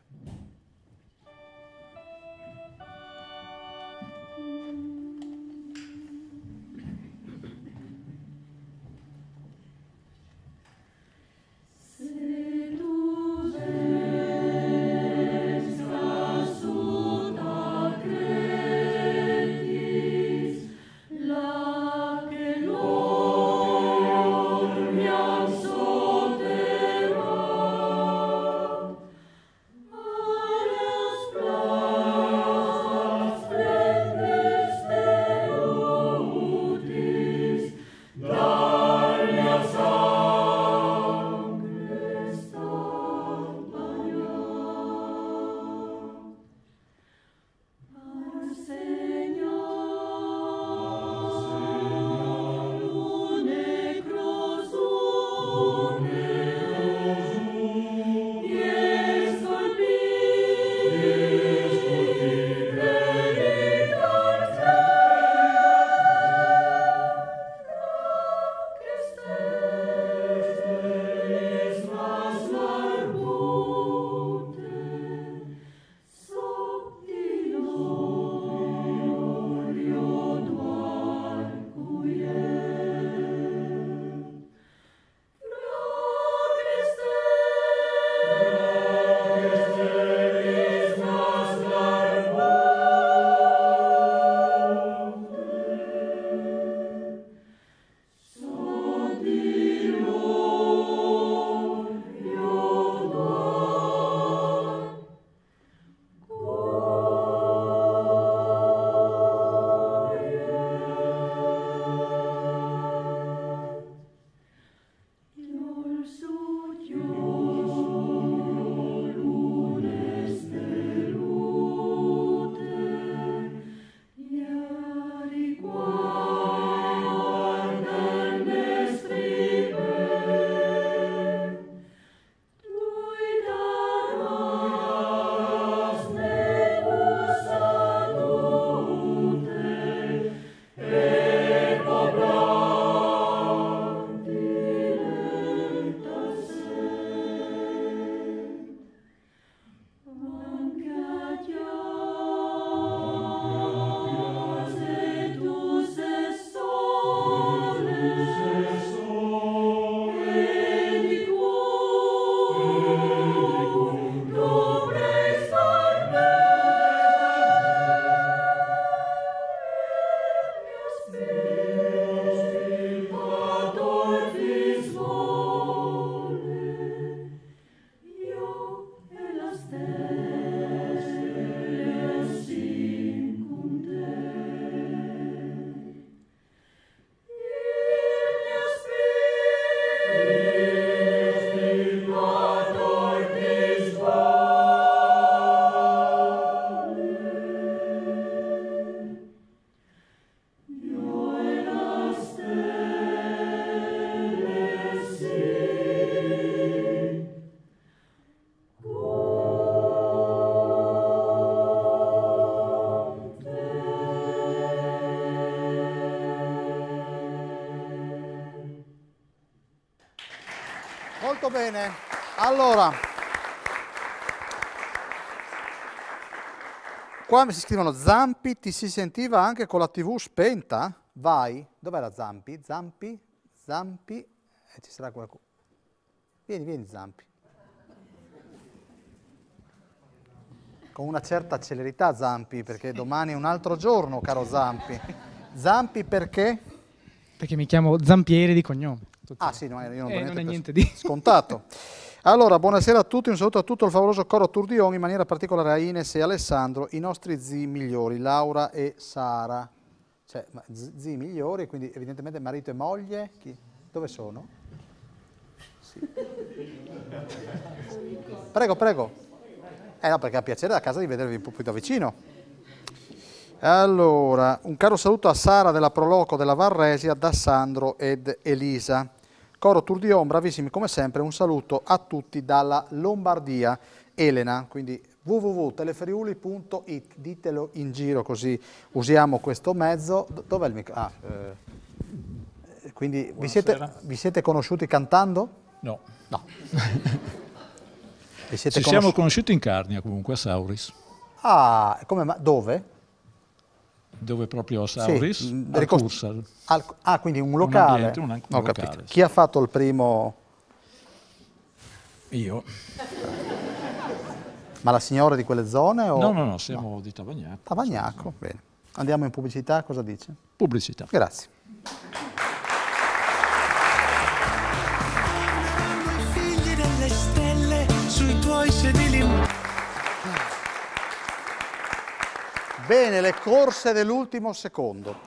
bene. Allora, qua mi si scrivono Zampi, ti si sentiva anche con la TV spenta? Vai, dov'è la Zampi? Zampi, ci sarà qualcuno. Vieni Zampi. Con una certa celerità Zampi, perché domani è un altro giorno, caro Zampi. Zampi perché? Perché mi chiamo Zampieri di cognome. Ah sì, no, io non do non è niente niente di... scontato. Allora, buonasera a tutti, un saluto a tutto il favoloso coro Turdion, in maniera particolare a Ines e Alessandro, i nostri zii migliori, Laura e Sara. Cioè, zii migliori, quindi evidentemente marito e moglie. Dove sono? Sì. Prego. No, perché ha piacere da casa di vedervi un po' più da vicino. Allora, un caro saluto a Sara della Proloco della Varresia, da Sandro ed Elisa. Coro Turdion, bravissimi come sempre, un saluto a tutti dalla Lombardia. Elena, quindi www.telefriuli.it, ditelo in giro così usiamo questo mezzo. Dov'è il microfono? Quindi vi siete conosciuti cantando? No. Ci siamo conosciuti in Carnia comunque a Sauris. Ah, come ma dove? Dove proprio a Sauris? Sì, al Cursal. Quindi un locale. Un Ho locale, capito. sì. Chi ha fatto il primo? Io. Ma la signora di quelle zone? O... No, siamo di Tavagnacco. Tavagnacco, bene. Andiamo in pubblicità, cosa dice? Pubblicità. Grazie. Figli delle stelle sui tuoi sedili. Bene, le corse dell'ultimo secondo.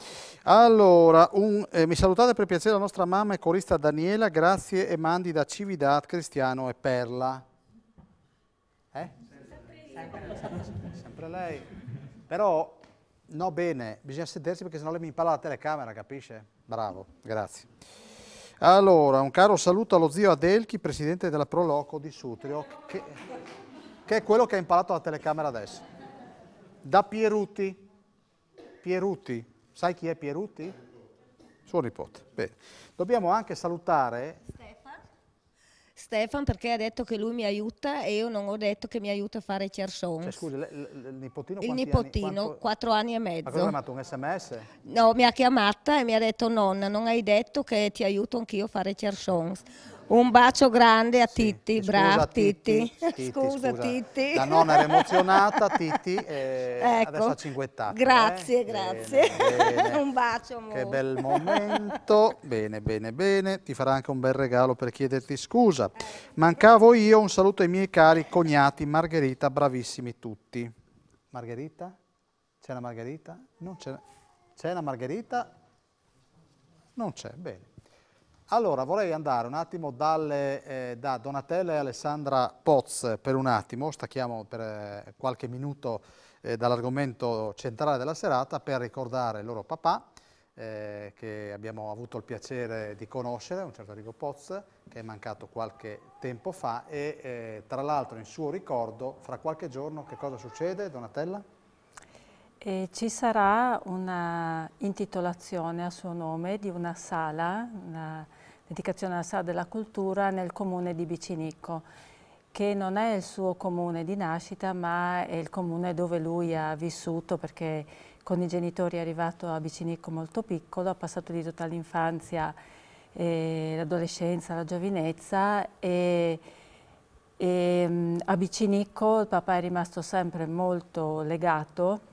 Allora, mi salutate per piacere la nostra mamma e corista Daniela, grazie e mandi da Cividad, Cristiano e Perla. Sempre lei. Però, no bene, bisogna sedersi perché sennò lei mi impalla la telecamera, capisce? Bravo, grazie. Allora, un caro saluto allo zio Adelchi, presidente della Proloco di Sutrio, che è quello che ha imparato la telecamera adesso. Da Pierutti. Sai chi è Pierutti? Suo nipote. Bene. Dobbiamo anche salutare Stefan, perché ha detto che lui mi aiuta e io non ho detto che mi aiuta a fare Chersons. Cioè, scusi, il nipotino Il quanti nipotino, anni? 4 anni e Ma cosa mezzo. mi ha mandato un sms? No, mi ha chiamata e mi ha detto nonna, non hai detto che ti aiuto anch'io a fare Chersons. Un bacio grande a Titti, bravo Titti. Scusa Titti. La nonna era emozionata, Titti, Ecco. adesso ha cinguettato. Grazie. Bene. Un bacio amore. Che bel momento. Bene. Ti farà anche un bel regalo per chiederti scusa. Mancavo io, un saluto ai miei cari cognati Margherita, bravissimi tutti. Margherita? C'è una Margherita? Non c'è. C'è una Margherita? Non c'è, bene. Allora, vorrei andare un attimo da Donatella e Alessandra Poz per un attimo, stacchiamo per qualche minuto dall'argomento centrale della serata per ricordare il loro papà, che abbiamo avuto il piacere di conoscere, un certo Enrico Poz, che è mancato qualche tempo fa e tra l'altro in suo ricordo, fra qualche giorno, che cosa succede, Donatella? Ci sarà una intitolazione a suo nome di una sala, una dedicazione alla Sala della Cultura nel comune di Bicinicco, che non è il suo comune di nascita, ma è il comune dove lui ha vissuto, perché con i genitori è arrivato a Bicinicco molto piccolo, ha passato di tutta l'infanzia, l'adolescenza, la giovinezza e a Bicinicco il papà è rimasto sempre molto legato,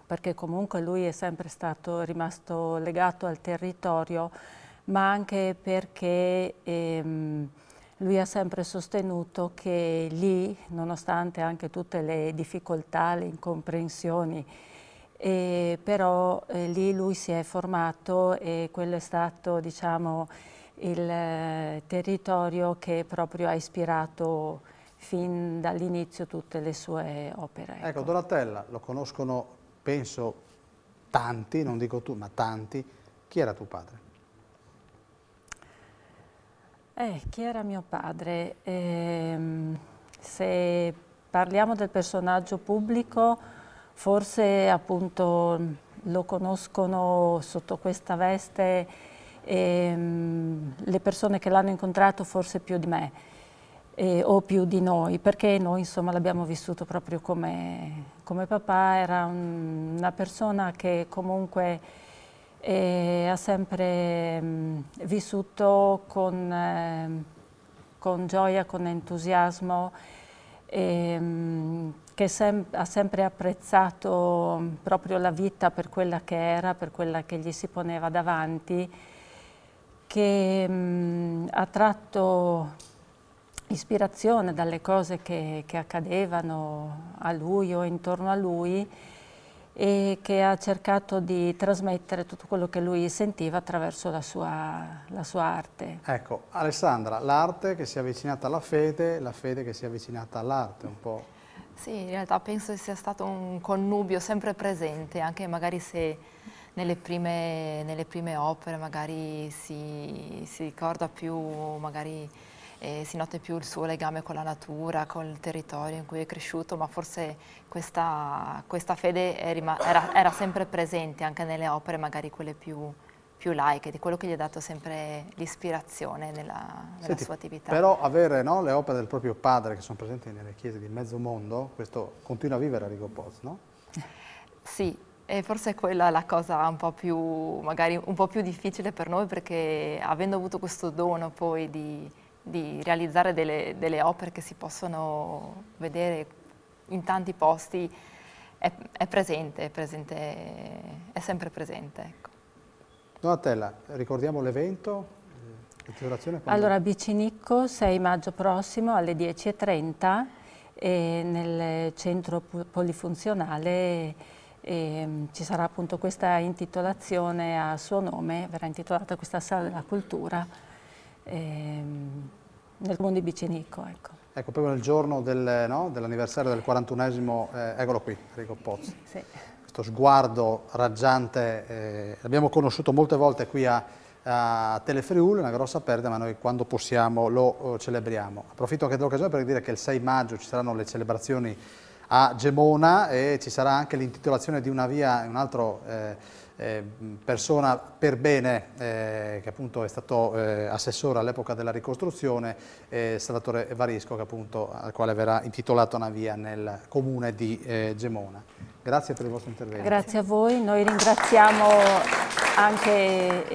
perché comunque lui è sempre rimasto legato al territorio, ma anche perché lui ha sempre sostenuto che lì, nonostante anche tutte le difficoltà, le incomprensioni, però lì lui si è formato e quello è stato, diciamo, il territorio che proprio ha ispirato fin dall'inizio tutte le sue opere. Ecco, Donatella, lo conoscono, penso, tanti, non dico tu, ma tanti. Chi era tuo padre? Chi era mio padre? Se parliamo del personaggio pubblico, forse appunto lo conoscono sotto questa veste le persone che l'hanno incontrato forse più di me o più di noi, perché noi insomma l'abbiamo vissuto proprio come papà. Era una persona che comunque ha sempre vissuto con gioia, con entusiasmo, che ha sempre apprezzato proprio la vita per quella che era, per quella che gli si poneva davanti, che ha tratto ispirazione dalle cose che accadevano a lui o intorno a lui e che ha cercato di trasmettere tutto quello che lui sentiva attraverso la sua arte. Ecco, Alessandra, l'arte che si è avvicinata alla fede, la fede che si è avvicinata all'arte, un po'. Sì, in realtà penso sia stato un connubio sempre presente, anche magari se nelle prime opere magari si ricorda più, magari si nota più il suo legame con la natura, con il territorio in cui è cresciuto, ma forse questa fede era sempre presente anche nelle opere, magari quelle più laiche, di quello che gli ha dato sempre l'ispirazione nella sua attività. Però avere le opere del proprio padre che sono presenti nelle chiese di mezzo mondo, questo continua a vivere a Arrigo Pozzi, no? Sì, e forse è quella la cosa magari un po' più difficile per noi, perché avendo avuto questo dono poi di realizzare delle opere che si possono vedere in tanti posti, è sempre presente. Ecco. Donatella, ricordiamo l'evento? Allora, Bicinicco, 6 maggio prossimo alle 10:30 nel centro polifunzionale ci sarà appunto questa intitolazione a suo nome, verrà intitolata questa Sala della Cultura nel comune di Bicinicco. Ecco, proprio nel giorno dell'anniversario del 41esimo, eccolo qui, Arrigo Pozzi. Sì. Questo sguardo raggiante, l'abbiamo conosciuto molte volte qui a Telefriuli, una grossa perdita, ma noi quando possiamo lo celebriamo. Approfitto anche dell'occasione per dire che il 6 maggio ci saranno le celebrazioni a Gemona e ci sarà anche l'intitolazione di una via, un altro persona per bene, che appunto è stato assessore all'epoca della ricostruzione, Salvatore Varisco, che appunto, al quale verrà intitolata una via nel comune di Gemona. Grazie per il vostro intervento. Grazie a voi, noi ringraziamo anche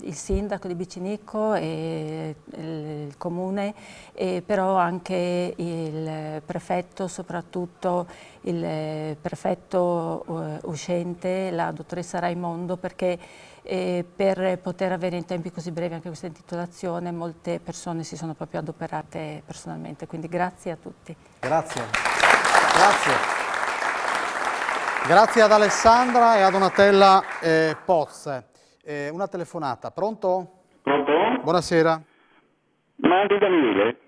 il sindaco di Bicinicco e il comune, però anche il prefetto, soprattutto il prefetto uscente, la dottoressa Raimondo, perché per poter avere in tempi così brevi anche questa intitolazione molte persone si sono proprio adoperate personalmente, quindi grazie a tutti. Grazie. Grazie. Grazie ad Alessandra e a Donatella Pozzi. Una telefonata, pronto? Pronto? Buonasera. Mandi Daniele.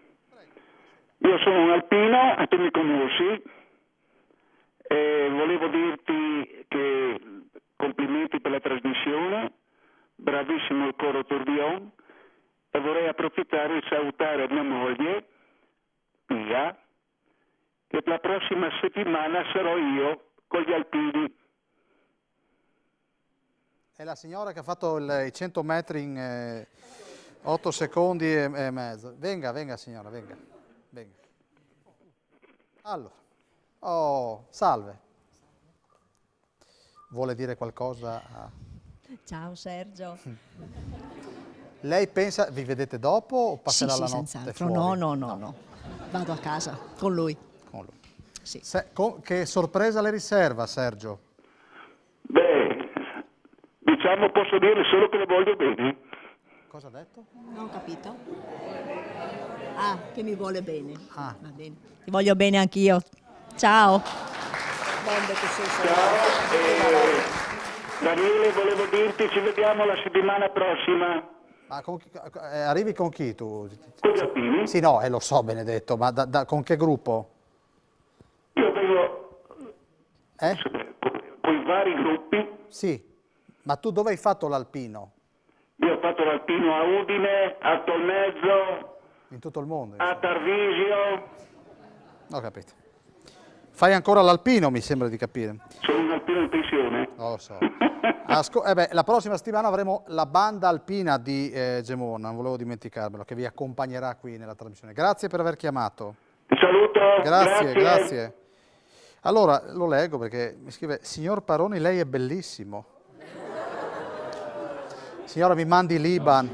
Io sono un alpino e tu mi conosci e volevo dirti che complimenti per la trasmissione, bravissimo il coro Tourbillon, e vorrei approfittare e salutare mia moglie, Pia, che la prossima settimana sarò io con gli alpini. È la signora che ha fatto i 100 metri in 8 secondi e mezzo. Venga signora, venga. Allora, salve. Vuole dire qualcosa? Ciao Sergio. Lei pensa, vi vedete dopo o passerà la notte senz'altro. fuori? No. Vado a casa con lui. Sì. Che sorpresa le riserva, Sergio? Beh, diciamo, posso dire solo che le voglio bene. Cosa ha detto? Non ho capito. Ah, che mi vuole bene. Ah. Va bene. Ti voglio bene anch'io. Ciao. Bombe che sei. Ciao. Daniele, volevo dirti, ci vediamo la settimana prossima. Arrivi con chi tu? Con gli alpini? Sì, no, lo so, Benedetto, ma con che gruppo? Io vengo con i vari gruppi. Sì, ma tu dove hai fatto l'alpino? Io ho fatto l'alpino a Udine, a Tolmezzo, in tutto il mondo? A Tarvisio. Ho capito. Fai ancora l'alpino, mi sembra di capire. Sono un alpino in pensione. Lo so. La prossima settimana avremo la banda alpina di Gemona, non volevo dimenticarmelo, che vi accompagnerà qui nella trasmissione. Grazie per aver chiamato. Ti saluto. Grazie. Allora, lo leggo perché mi scrive: signor Paroni, lei è bellissimo. Signora, mi mandi l'Iban.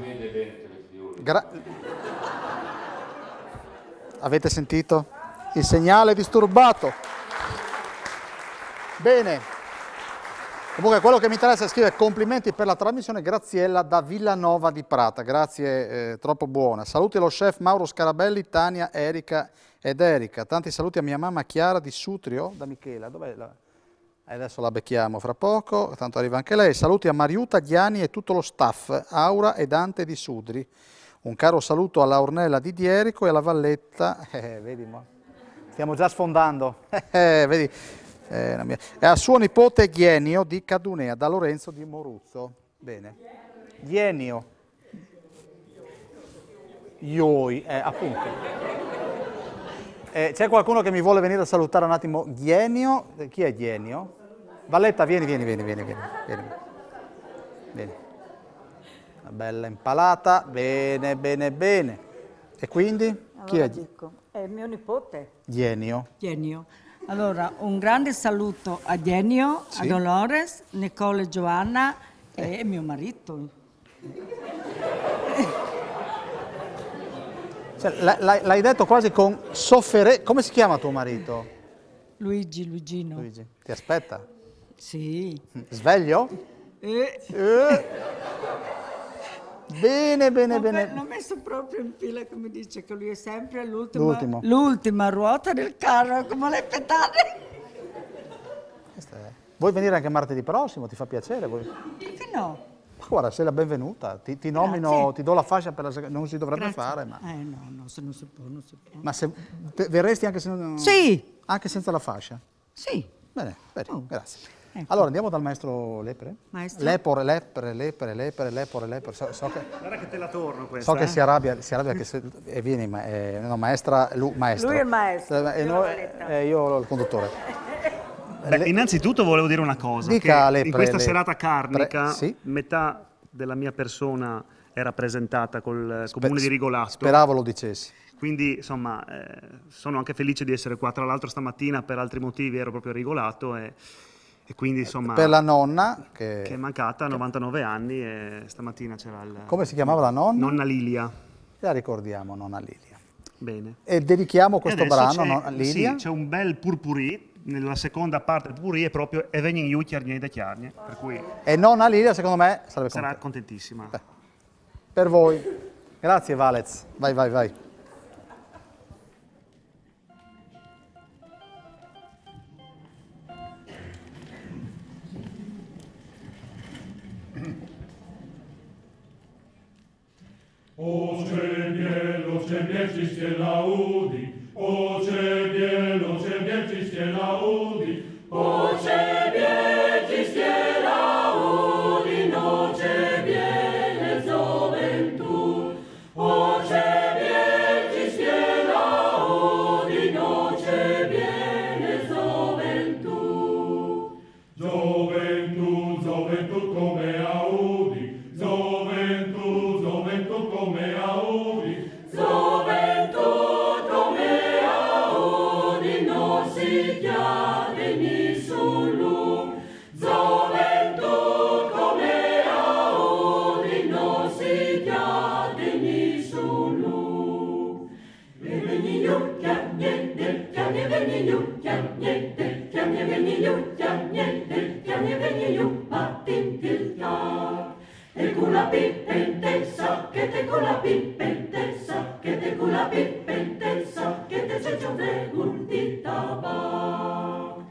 Avete sentito? Il segnale è disturbato. Bene. Comunque quello che mi interessa è scrivere complimenti per la trasmissione, Graziella da Villanova di Prata. Grazie, troppo buona. Saluti allo chef Mauro Scarabelli, Tania, Erika ed Erika. Tanti saluti a mia mamma Chiara di Sutrio, da Michela. Dov'è la... Adesso la becchiamo fra poco, tanto arriva anche lei. Saluti a Mariuta, Ghiani e tutto lo staff, Aura e Dante di Sudri. Un caro saluto alla Ornella di Dierico e alla Valletta. Vedi, stiamo già sfondando. Vedi. E a suo nipote Ghienio di Cadunea, da Lorenzo di Moruzzo. Bene. Ghienio. Ioi, appunto. C'è qualcuno che mi vuole venire a salutare un attimo? Ghienio? Chi è Ghienio? Valletta, vieni. Una bella impalata. Bene. E quindi? Allora, chi è? Dico, è mio nipote. Ghienio. Allora, un grande saluto a Genio, Sì. a Dolores, Nicole e Giovanna e mio marito. Cioè, l'hai detto quasi con sofferenza. Come si chiama tuo marito? Luigino. Luigi. Ti aspetta? Sì. Sveglio? Bene. L'ho messo proprio in fila che mi dice che lui è sempre l'ultima ruota del carro, come le pedane. Vuoi venire anche martedì prossimo? Ti fa piacere? Perché no? Ma guarda, sei la benvenuta. Ti nomino, ti do la fascia per la non si dovrebbe fare. Ma... no, se non si può. Ma se verresti anche se non... Sì. Anche senza la fascia? Sì. Bene, grazie. Allora andiamo dal maestro Lepre. Maestro? Lepore. So che... Guarda che te la torno questa. So che si arrabbia che e vieni, maestra, maestro. Lui è il maestro. Io il conduttore. Innanzitutto volevo dire una cosa, Dica, che in questa serata carnica metà della mia persona è rappresentata col comune di Rigolato. Speravo lo dicessi. Quindi insomma sono anche felice di essere qua, tra l'altro stamattina per altri motivi ero proprio a Rigolato e quindi insomma... Per la nonna che è mancata a 99 anni e stamattina c'era il... Come si chiamava la nonna? Nonna Lilia. La ricordiamo, nonna Lilia. Bene. E dedichiamo questo brano a Lilia? Sì, c'è un bel purpurì, nella seconda parte del purpurì è proprio E vengono io chiarni da chiarni, per cui... E nonna Lilia secondo me sarà contentissima. Per voi. Grazie Valez. Vai. Oce biel, cistie laudi, oce biel, cistie laudi, oce biel, cistie laudi, noce biel, gioventù, oce biel, cistie laudi, noce biel, gioventù, gioventù come audi, gioventù come audi, gioventù come audi, non si chiade nessun lu, gioventù come audi, non si chiade nessun lu. E venigno, chiagnette, chiagne venigno, chiagnette, chiagne venigno, chiagnette, chiagne venigno, mattin til car. E con la pippentessa, che te con la pippentessa, che te con la pippentessa, che te c'è un fregul di tabac.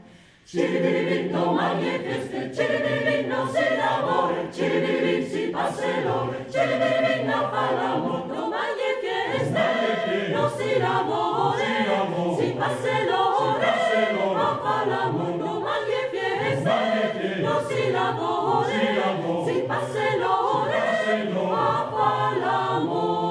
Ciribiribin, domani è feste, ciribiribin non si lavora, ciribiribin si passa l'ore, ciribiribin a fa l'amor, domani è feste, non si lavora, si passa l'ore, a fa l'amor, domani è feste, non si lavora, si passa l'ore, a fa l'amor.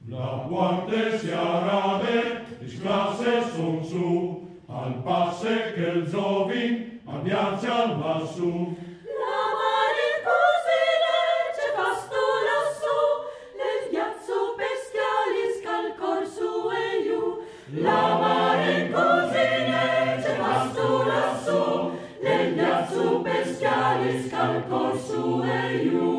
La guante si arrade, case son su, al passe che il zovin abbiance al vassù. La mariposine c'è pasto lassù, nel ghiaccio bestiali scalcor su e giù. La mariposine c'è pasto lassù, nel ghiaccio bestiali scalcor su e giù.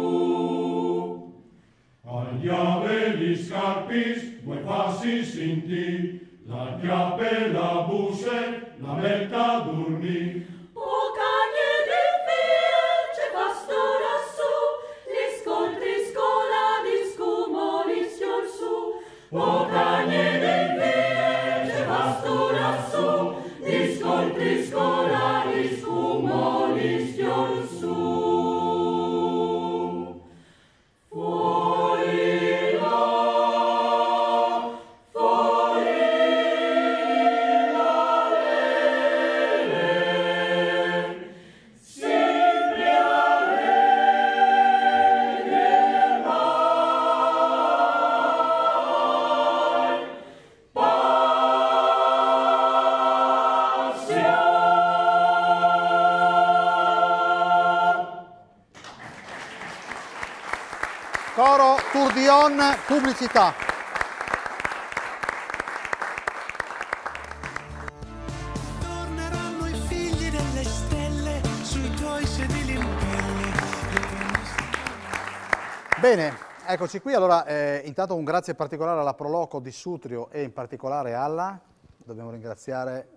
Agli aveli scarpis, due passi sinti, la chiappe, la busse, la metta dormì. O cagne di fie, c'è pasto lassù, li scontri scoladi scumoli sfior su. O cagne di fie, c'è pasto lassù, li scontri scoladi scumoli sfior su. Coro Tourbillon, pubblicità. Torneranno i figli delle stelle sui tuoi sedili in pelle. Bene, eccoci qui. Allora, intanto un grazie particolare alla Proloco di Sutrio e in particolare alla... Dobbiamo ringraziare...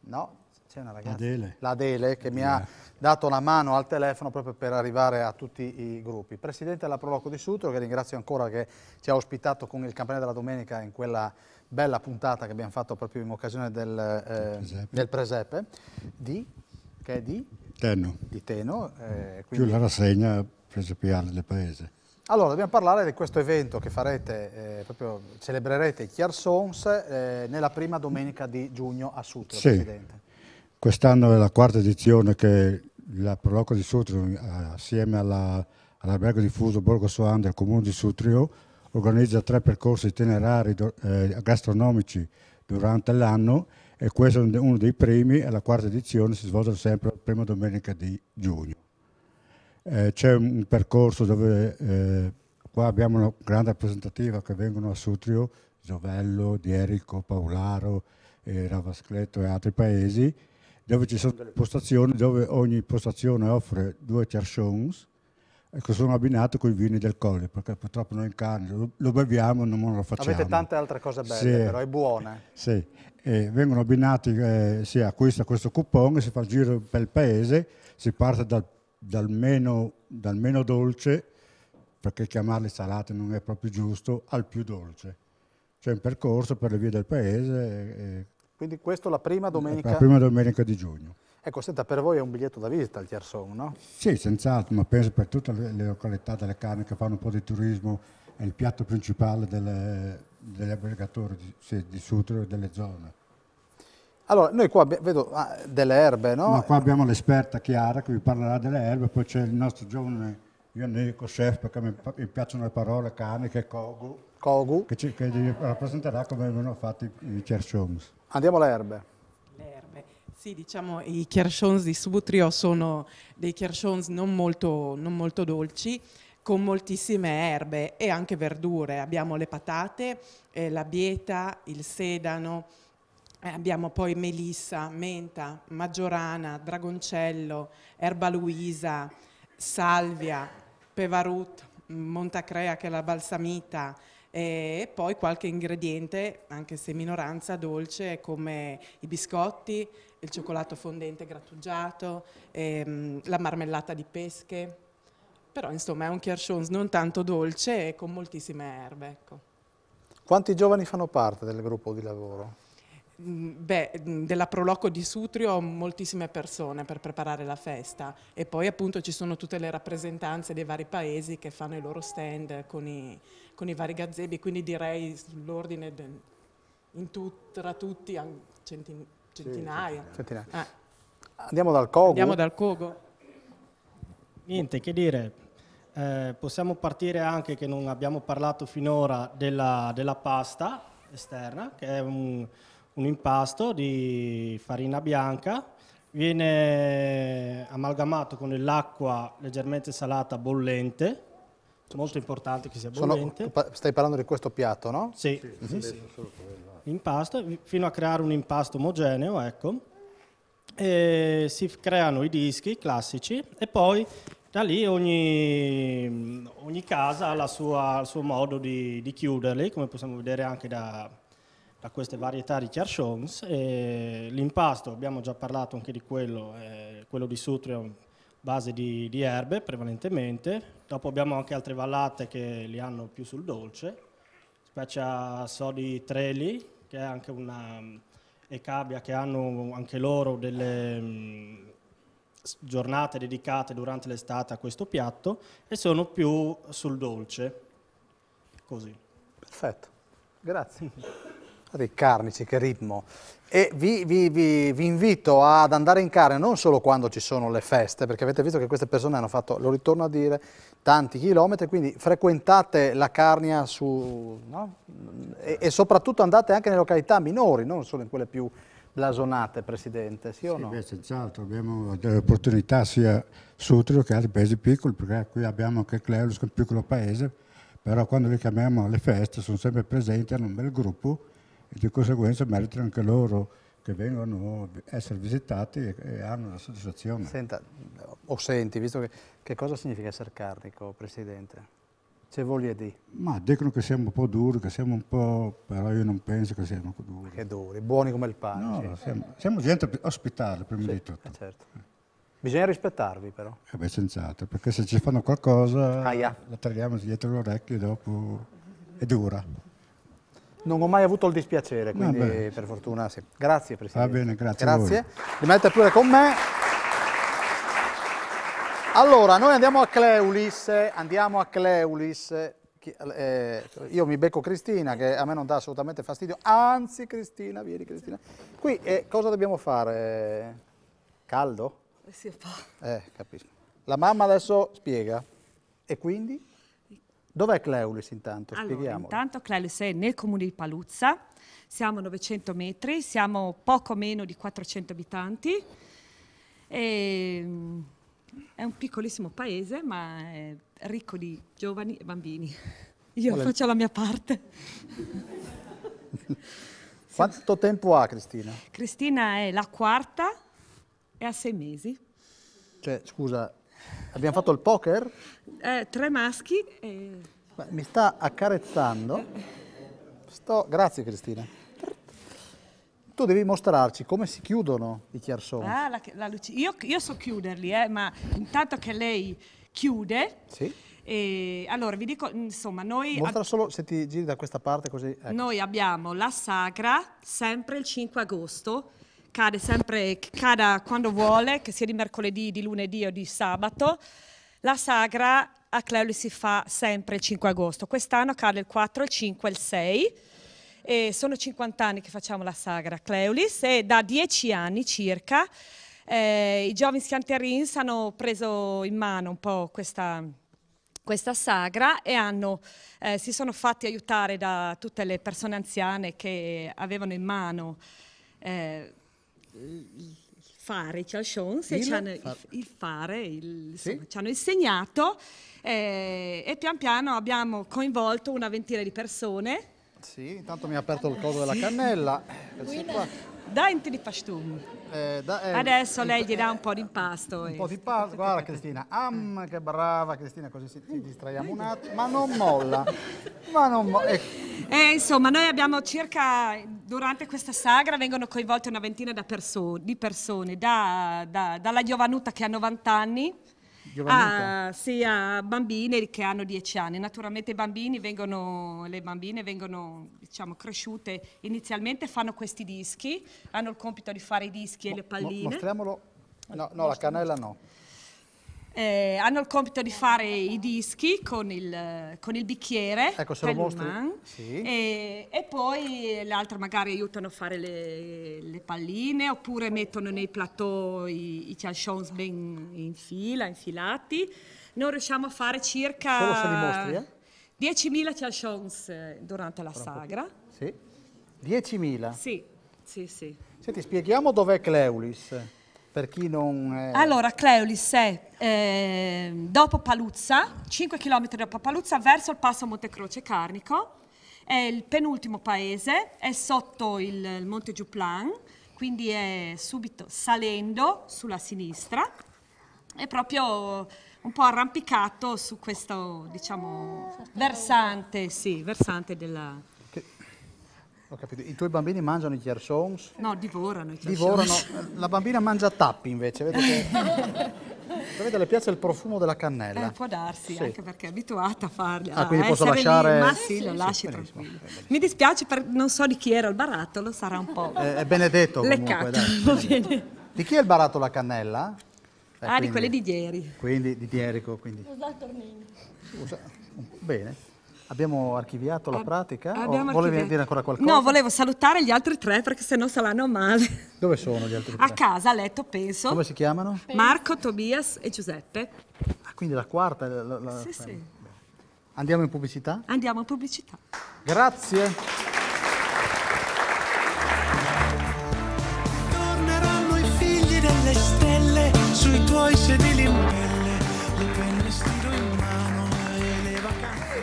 No? C'è una ragazza, la Adele, che mi ha dato una mano al telefono proprio per arrivare a tutti i gruppi. Presidente della Proloco di Sutrio, che ringrazio ancora, che ci ha ospitato con il campanello della domenica in quella bella puntata che abbiamo fatto proprio in occasione del presepe, che è di Teno. Di Teno. Più la rassegna presepiale del paese. Allora, dobbiamo parlare di questo evento che farete, proprio celebrerete i Chiarsons nella prima domenica di giugno a Sutrio, sì. Presidente. Quest'anno è la quarta edizione che la Proloco di Sutrio, assieme all'albergo diffuso Borgo Soan del comune di Sutrio, organizza 3 percorsi itinerari gastronomici durante l'anno, e questo è uno dei primi, e la quarta edizione si svolge sempre la prima domenica di giugno. C'è un percorso dove qua abbiamo una grande rappresentativa che vengono a Sutrio, Giovello, Dierico, Paolaro, Ravascleto e altri paesi, dove ci sono delle postazioni, dove ogni postazione offre 2 Chiarsons che sono abbinati con i vini del Colle, perché purtroppo noi in Carnia lo beviamo e non lo facciamo. Avete tante altre cose belle, sì, però, e buone. Sì, e vengono abbinati, si acquista questo coupon e si fa il giro per il paese, si parte dal meno dolce, perché chiamarli salati non è proprio giusto, al più dolce. C'è un percorso per le vie del paese. Quindi questo la prima domenica? La prima domenica di giugno. Ecco, senta, per voi è un biglietto da visita il Chiarson, no? Sì, senz'altro, ma penso per tutte le località delle Carni che fanno un po' di turismo, è il piatto principale degli albergatori di Sutrio e delle zone. Allora, noi qua vedo delle erbe, no? Ma qua abbiamo l'esperta Chiara che vi parlerà delle erbe, poi c'è il nostro giovane Ionico, chef, perché mi piacciono le parole, Carni, che è Kogu, che rappresenterà come vengono fatti i Chiarsons. Andiamo alle erbe. Le erbe. Sì, diciamo i Chiarsons di Sutrio sono dei Chiarsons non molto dolci, con moltissime erbe e anche verdure. Abbiamo le patate, la bieta, il sedano, abbiamo poi melissa, menta, maggiorana, dragoncello, erba luisa, salvia, pevarut, montacrea che è la balsamita, e poi qualche ingrediente, anche se minoranza, dolce, come i biscotti, il cioccolato fondente grattugiato, la marmellata di pesche. Però insomma è un Chiarsons non tanto dolce e con moltissime erbe. Ecco. Quanti giovani fanno parte del gruppo di lavoro? Beh, della Proloco di Sutrio moltissime persone per preparare la festa, e poi appunto ci sono tutte le rappresentanze dei vari paesi che fanno i loro stand con i vari gazebi, quindi direi l'ordine tra tutti centinaia. Sì. Andiamo dal Kogu. Andiamo dal Kogu. Niente, che dire, possiamo partire anche, che non abbiamo parlato finora, della pasta. esterna, che è un impasto di farina bianca, viene amalgamato con l'acqua leggermente salata bollente, molto importante che sia bollente. Stai parlando di questo piatto, no? Sì. Impasto, fino a creare un impasto omogeneo, ecco. E si creano i dischi classici e poi da lì ogni casa ha il suo modo di chiuderli, come possiamo vedere anche da queste varietà di chiarchons. L'impasto, abbiamo già parlato anche di quello di Sutrio, base di erbe prevalentemente. Dopo abbiamo anche altre vallate che li hanno più sul dolce, specie Sodi Treli, che è anche e Cabbia, che hanno anche loro delle giornate dedicate durante l'estate a questo piatto e sono più sul dolce. Così. Perfetto, grazie. Guardate, Carnici, che ritmo. E vi invito ad andare in Carnia non solo quando ci sono le feste, perché avete visto che queste persone hanno fatto, lo ritorno a dire, tanti chilometri, quindi frequentate la Carnia no? e soprattutto andate anche nelle località minori, non solo in quelle più blasonate, Presidente, sì o no? Beh, senz'altro, abbiamo delle opportunità sia Sutrio che altri paesi piccoli, perché qui abbiamo anche Cleulus, che è un piccolo paese, però quando li chiamiamo alle feste sono sempre presenti, hanno un bel gruppo e di conseguenza meritano anche loro che vengono a essere visitati e hanno la soddisfazione. Senta, senti, visto che cosa significa essere carnico, Presidente? Ce voglia di? Ma dicono che siamo un po' duri, che siamo un po', però io non penso che siamo duri. Che duri, buoni come il pane. No, siamo gente ospitale prima di tutto. Certo. Bisogna rispettarvi però. Beh, senz'altro, perché se ci fanno qualcosa la tagliamo dietro le orecchie e dopo è dura. Non ho mai avuto il dispiacere, quindi per fortuna sì. Grazie Presidente. Va bene, grazie. Grazie. Rimanete pure con me. Allora, noi andiamo a Cleulis. Io mi becco Cristina, che a me non dà assolutamente fastidio. Anzi, Cristina, vieni Cristina. Qui cosa dobbiamo fare? Caldo? Si fa. Capisco. La mamma adesso spiega. E quindi? Dov'è Cleulis intanto? Allora, intanto Cleulis è nel comune di Paluzza, siamo a 900 metri, siamo poco meno di 400 abitanti. È un piccolissimo paese, ma è ricco di giovani e bambini. Io faccio la mia parte. Quanto tempo ha Cristina? Cristina è la quarta e ha 6 mesi. Cioè, scusa, abbiamo fatto il poker? 3 maschi. Mi sta accarezzando. Grazie Cristina. Tu devi mostrarci come si chiudono i chiarsoni. Io so chiuderli, ma intanto che lei chiude, allora vi dico, insomma, noi... Mostra solo se ti giri da questa parte così. Ecco. Noi abbiamo la sagra sempre il 5 agosto, cade quando vuole, che sia di mercoledì, di lunedì o di sabato. La sagra a Cleulis si fa sempre il 5 agosto, quest'anno cade il 4, il 5 e il 6. E sono 50 anni che facciamo la sagra a Cleulis e da 10 anni circa i giovani schianterins hanno preso in mano un po' questa sagra e si sono fatti aiutare da tutte le persone anziane che avevano in mano fare i chiarsons, ci hanno insegnato e pian piano abbiamo coinvolto una ventina di persone. Sì, intanto mi ha aperto il coso della cannella. Dai, di pastum. Adesso lei gli dà un po' di impasto. Un po' di impasto, guarda Cristina, che brava Cristina, così ci distraiamo un attimo, ma non molla. Insomma, noi abbiamo durante questa sagra vengono coinvolte una ventina di persone, dalla giovanuta che ha 90 anni, a bambine che hanno 10 anni. Naturalmente le bambine vengono diciamo, cresciute inizialmente, fanno questi dischi, hanno il compito di fare i dischi e le palline. Mostriamolo. No, la cannella no. Hanno il compito di fare i dischi con il bicchiere, ecco, se lo mostri. Sì. E poi le altre magari aiutano a fare le palline oppure mettono nei plateau i chiarsons ben infilati. Noi riusciamo a fare circa solo se li mostri, 10.000 chiarsons durante la sagra. Sì. 10.000? Sì, sì, sì. Senti, spieghiamo dov'è Cleulis, per chi non... Allora, Cleulis è dopo Paluzza, 5 km dopo Paluzza, verso il passo Montecroce Carnico. È il penultimo paese, è sotto il Monte Giuplan, quindi è subito salendo sulla sinistra. È proprio un po' arrampicato su questo, diciamo, versante della... Ho capito. I tuoi bambini mangiano i chiarsons? No, divorano i Divorano. chiarsons. La bambina mangia tappi invece, vedete, le piace il profumo della cannella. Può darsi, Sì. anche perché è abituata a farli. Quindi a posso essere lasciare... lì. Ma sì, lo lasci benissimo, tranquillo. benissimo. Mi dispiace, non so di chi era il barattolo, sarà un po'... È Benedetto leccato, comunque, dai. va bene. Di chi è il baratto la cannella? Di quelli di ieri. Quindi di Dierico, quindi. Bene. Abbiamo archiviato la pratica? O Abbiamo volevi archiviato. dire ancora qualcosa? No, volevo salutare gli altri 3 perché sennò saranno male. Dove sono gli altri 3? A casa, a letto, penso. Come si chiamano? Marco, Tobias e Giuseppe. Quindi la quarta. Sì, sì. Andiamo in pubblicità? Andiamo in pubblicità. Grazie. Torneranno i figli delle stelle sui tuoi sedili in pelle, le penne stiro in mano e le vacanze.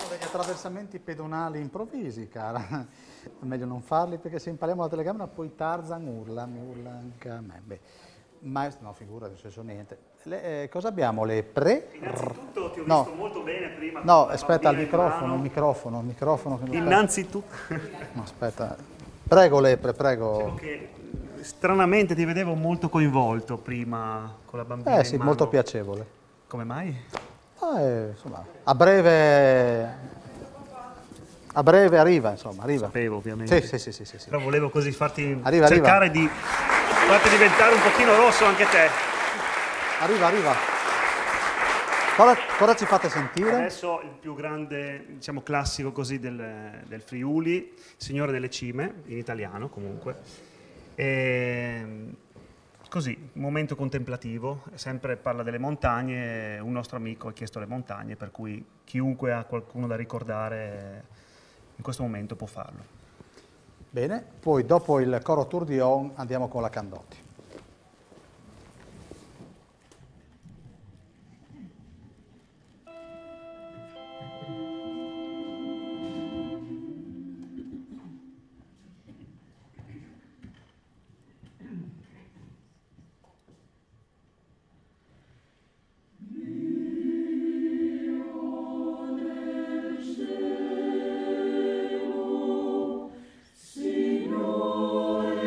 Degli attraversamenti pedonali improvvisi, cara. È meglio non farli perché se impariamo la telecamera poi Tarzan urla, mi urla anche a me. Beh, maestro, no, figura, non so niente. Cosa abbiamo? Le pre? Innanzitutto ti ho visto molto bene prima. No, con la aspetta, il bambina in microfono. Innanzitutto. No, aspetta. Prego, Lepre, prego. Dicevo che stranamente ti vedevo molto coinvolto prima con la bambina in Sì, mano. molto piacevole. Come mai? Insomma, a breve arriva, insomma, arriva. Sapevo, ovviamente. Sì. Però volevo così farti Arriva. cercare di farti diventare un pochino rosso anche te. Arriva. Cosa ci fate sentire? Adesso il più grande, diciamo, classico così del Friuli, Signore delle Cime, in italiano comunque. Così, un momento contemplativo, sempre parla delle montagne, un nostro amico ha chiesto le montagne, per cui chiunque ha qualcuno da ricordare in questo momento può farlo. Bene, poi dopo il coro Tour andiamo con la Candotti. Signore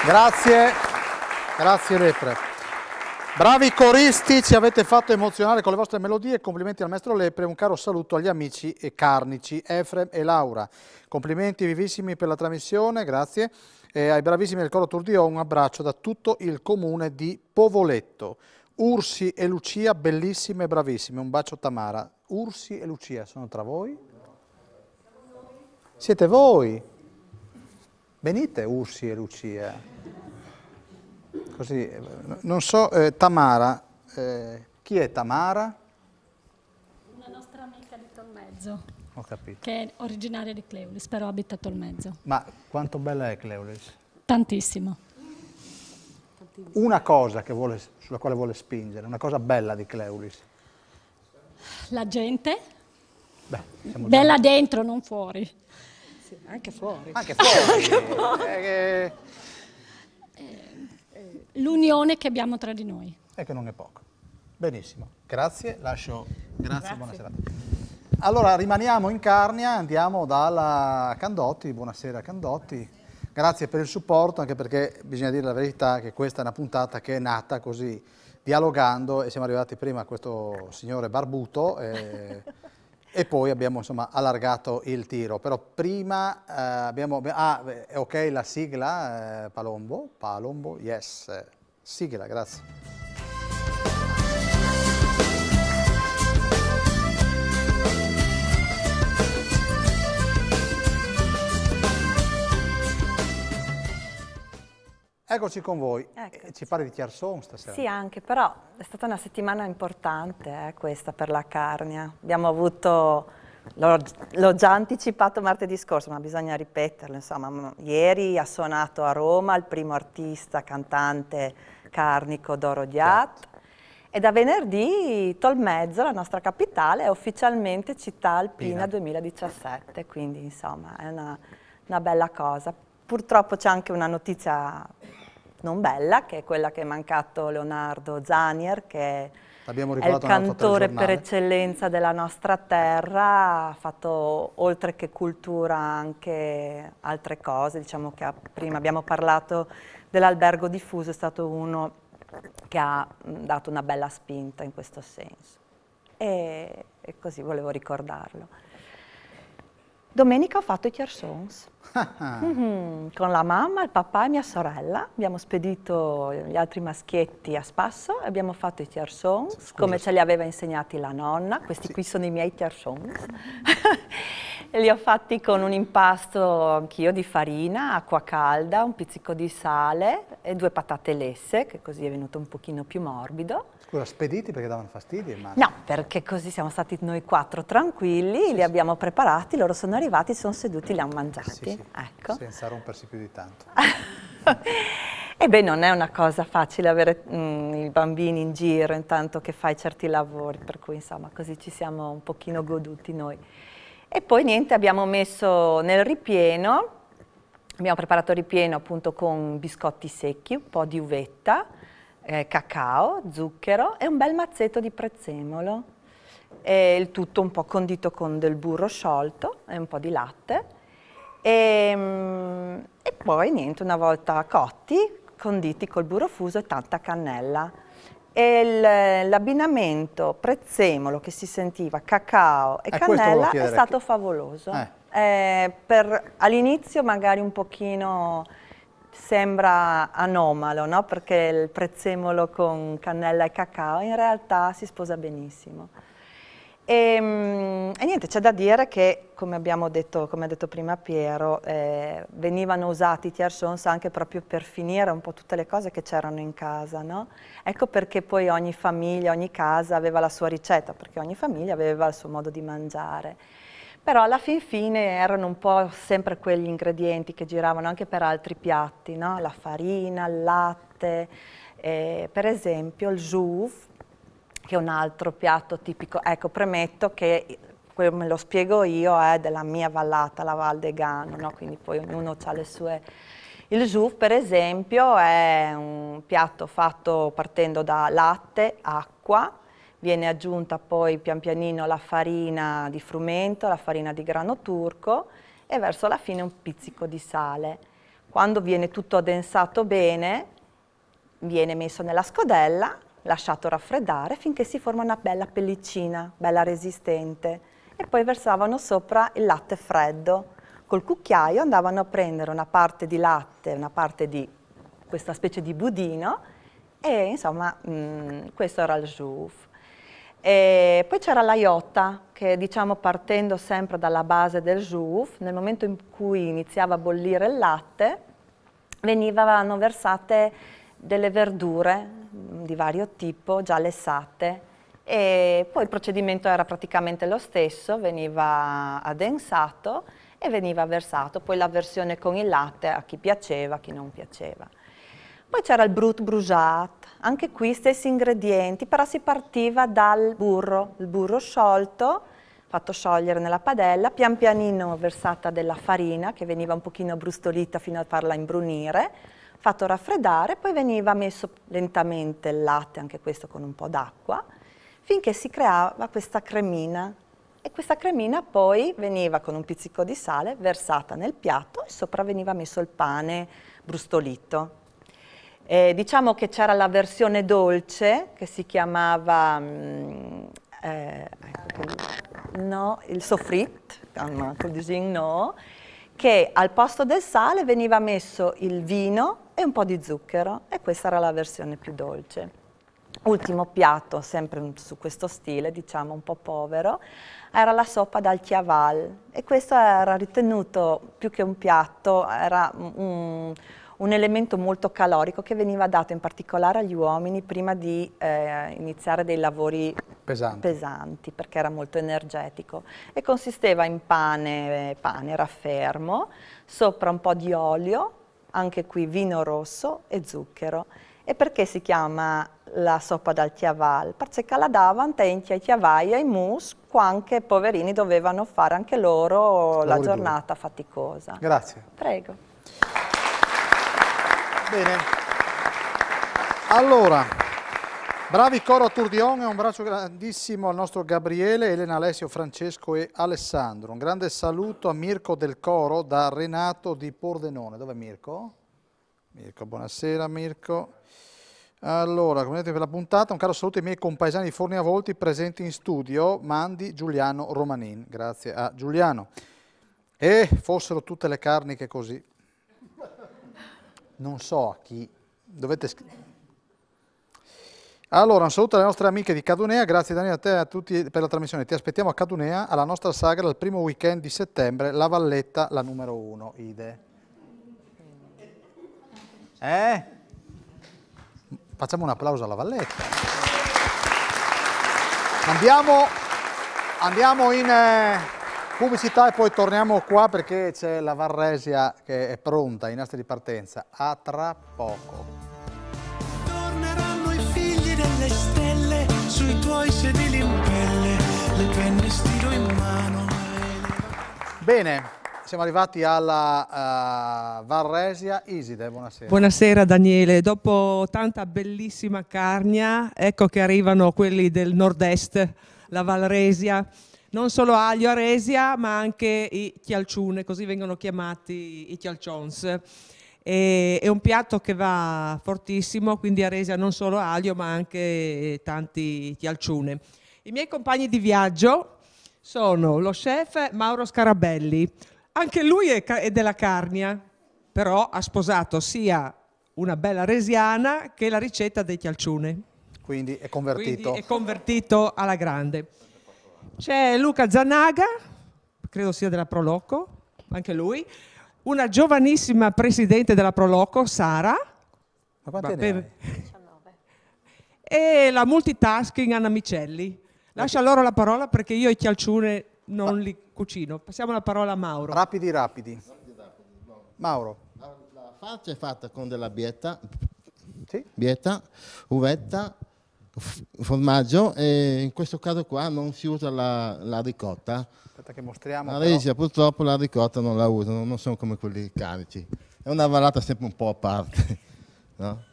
Grazie, grazie Lepre. Bravi coristi, ci avete fatto emozionare con le vostre melodie, complimenti al maestro Lepre, un caro saluto agli amici e carnici Efrem e Laura. Complimenti vivissimi per la trasmissione, grazie. E ai bravissimi del coro Turdio un abbraccio da tutto il comune di Povoletto. Ursi e Lucia, bellissime e bravissime, un bacio Tamara. Ursi e Lucia sono tra voi? Siete voi? Venite Ursi e Lucia. Così, non so, Tamara, chi è Tamara? Una nostra amica di Tolmezzo, Ho capito. che è originaria di Cleulis, però abita a Tolmezzo. Ma quanto bella è Cleulis? Tantissimo. Una cosa che sulla quale vuole spingere, una cosa bella di Cleulis. La gente, Beh, bella dentro, non fuori. Sì, anche fuori. Anche fuori. Anche fuori. L'unione che abbiamo tra di noi. E che non è poco. Benissimo, grazie, grazie. Buona serata. Allora rimaniamo in Carnia, andiamo dalla Candotti, buonasera Candotti. Grazie per il supporto, anche perché bisogna dire la verità che questa è una puntata che è nata così, dialogando, e siamo arrivati prima a questo signore barbuto e poi abbiamo insomma allargato il tiro. Però prima è ok la sigla, Palombo, yes, sigla, grazie. Eccoci con voi, ci parli di Chiarson stasera? Sì, anche, però è stata una settimana importante questa per la Carnia. Abbiamo avuto, l'ho già anticipato martedì scorso, ma bisogna ripeterlo, insomma, ieri ha suonato a Roma il primo artista cantante carnico Doro Diat, e da venerdì Tolmezzo, la nostra capitale, è ufficialmente città alpina 2017, quindi insomma è una bella cosa. Purtroppo c'è anche una notizia non bella, che è quella che è mancato Leonardo Zanier, che è il cantore per eccellenza della nostra terra, ha fatto oltre che cultura anche altre cose, diciamo che prima abbiamo parlato dell'Albergo Diffuso, è stato uno che ha dato una bella spinta in questo senso e così volevo ricordarlo. Domenica ho fatto i Chiarsons. Con la mamma, il papà e mia sorella abbiamo spedito gli altri maschietti a spasso e abbiamo fatto i Chiarsons come ce li aveva insegnati la nonna. Questi qui sono i miei Chiarsons. Li ho fatti con un impasto anch'io di farina, acqua calda, un pizzico di sale e 2 patate lesse, che così è venuto un pochino più morbido. Scusa, spediti perché davano fastidio? No, perché così siamo stati noi 4 tranquilli, li abbiamo preparati, loro sono arrivati, sono seduti, li hanno mangiati. Ecco. Senza rompersi più di tanto. E beh, non è una cosa facile avere i bambini in giro intanto che fai certi lavori, per cui insomma così ci siamo un pochino goduti noi. E poi niente, abbiamo messo nel ripieno, abbiamo preparato il ripieno appunto con biscotti secchi, un po' di uvetta, cacao, zucchero e un bel mazzetto di prezzemolo. E il tutto un po' condito con del burro sciolto e un po' di latte. E poi niente, una volta cotti, conditi col burro fuso e tanta cannella. E l'abbinamento prezzemolo che si sentiva, cacao e cannella è stato favoloso. All'inizio magari un pochino sembra anomalo, no? Perché il prezzemolo con cannella e cacao in realtà si sposa benissimo. E niente, c'è da dire che, come ha detto prima Piero, venivano usati i Chiarsons anche proprio per finire un po' tutte le cose che c'erano in casa, no? Ecco perché poi ogni famiglia, ogni casa aveva la sua ricetta, perché ogni famiglia aveva il suo modo di mangiare. Però alla fin fine erano un po' sempre quegli ingredienti che giravano anche per altri piatti, no? La farina, il latte, per esempio il jouf, che è un altro piatto tipico. Ecco, premetto che, come lo spiego io, è della mia vallata, la Val d'Egano, no? Quindi poi ognuno ha le sue... Il jouf, per esempio, è un piatto fatto partendo da latte, acqua, viene aggiunta poi pian pianino la farina di frumento, la farina di grano turco e verso la fine un pizzico di sale. Quando viene tutto addensato bene, viene messo nella scodella, lasciato raffreddare finché si forma una bella pellicina, bella resistente, e poi versavano sopra il latte freddo. Col cucchiaio andavano a prendere una parte di latte, una parte di questa specie di budino, e insomma questo era il jouf. E poi c'era la iotta, che diciamo partendo sempre dalla base del jouf, nel momento in cui iniziava a bollire il latte, venivano versate delle verdure di vario tipo, già lessate, e poi il procedimento era praticamente lo stesso, veniva addensato e veniva versato, poi la versione con il latte a chi piaceva, a chi non piaceva. Poi c'era il brut brujat, anche qui stessi ingredienti, però si partiva dal burro, il burro sciolto, fatto sciogliere nella padella, pian pianino versata della farina che veniva un pochino brustolita fino a farla imbrunire, fatto raffreddare, poi veniva messo lentamente il latte, anche questo con un po' d'acqua, finché si creava questa cremina. E questa cremina poi veniva con un pizzico di sale versata nel piatto e sopra veniva messo il pane brustolito. Diciamo che c'era la versione dolce che si chiamava il sofrit, che al posto del sale veniva messo il vino e un po' di zucchero, e questa era la versione più dolce. Ultimo piatto, sempre su questo stile, diciamo un po' povero, era la soppa dal chiaval, e questo era ritenuto più che un piatto, era un elemento molto calorico che veniva dato in particolare agli uomini prima di iniziare dei lavori pesanti, perché era molto energetico, e consisteva in pane raffermo, sopra un po' di olio, anche qui vino rosso e zucchero. E perché si chiama la soppa dal chiaval? Perché la davano tanti ai chiavai e ai mus, anche poverini dovevano fare anche loro la giornata faticosa. Grazie. Prego. Bene. Allora, bravi coro a Turdion, e un braccio grandissimo al nostro Gabriele, Elena, Alessio, Francesco e Alessandro. Un grande saluto a Mirko del coro da Renato di Pordenone. Dov'è Mirko? Mirko, buonasera Mirko. Allora, complimenti per la puntata, un caro saluto ai miei compaesani di Forni Avolti presenti in studio, Mandi, Giuliano, Romanin. Grazie a Giuliano. E fossero tutte le carni che così. Non so a chi. Dovete scrivere. Allora, un saluto alle nostre amiche di Cadunea, grazie Daniele a te e a tutti per la trasmissione. Ti aspettiamo a Cadunea alla nostra sagra il primo weekend di settembre, La Valletta, la numero 1, Ide. Facciamo un applauso alla Valletta. Andiamo in pubblicità e poi torniamo qua perché c'è la Varresia che è pronta, i nastri di partenza. A tra poco. Torneranno i figli delle stelle sui tuoi sedili in pelle, le penne stiro in mano. Bene. Siamo arrivati alla Varresia. Iside, buonasera. Buonasera Daniele, dopo tanta bellissima carnia, ecco che arrivano quelli del nord-est, la Valresia, non solo aglio a resia ma anche i chialciune, così vengono chiamati i chialcions. È un piatto che va fortissimo, quindi a resia non solo aglio ma anche tanti chialciune. I miei compagni di viaggio sono lo chef Mauro Scarabelli. Anche lui è della Carnia, però ha sposato sia una bella resiana che la ricetta dei chialciune. Quindi è convertito. Quindi è convertito alla grande. C'è Luca Zanaga, credo sia della Proloco, anche lui. Una giovanissima presidente della Proloco, Sara. Ma quante ne hai? E la multitasking Anna Micelli. Lascia loro la parola perché io i chialciune non li cucino. Passiamo la parola a Mauro. Rapidi. Mauro. La faccia è fatta con della bieta, sì? Bieta, uvetta, formaggio, e in questo caso qua non si usa la ricotta. Aspetta che mostriamo. La regia purtroppo la ricotta non la usano, non sono come quelli carici. È una vallata sempre un po' a parte, no?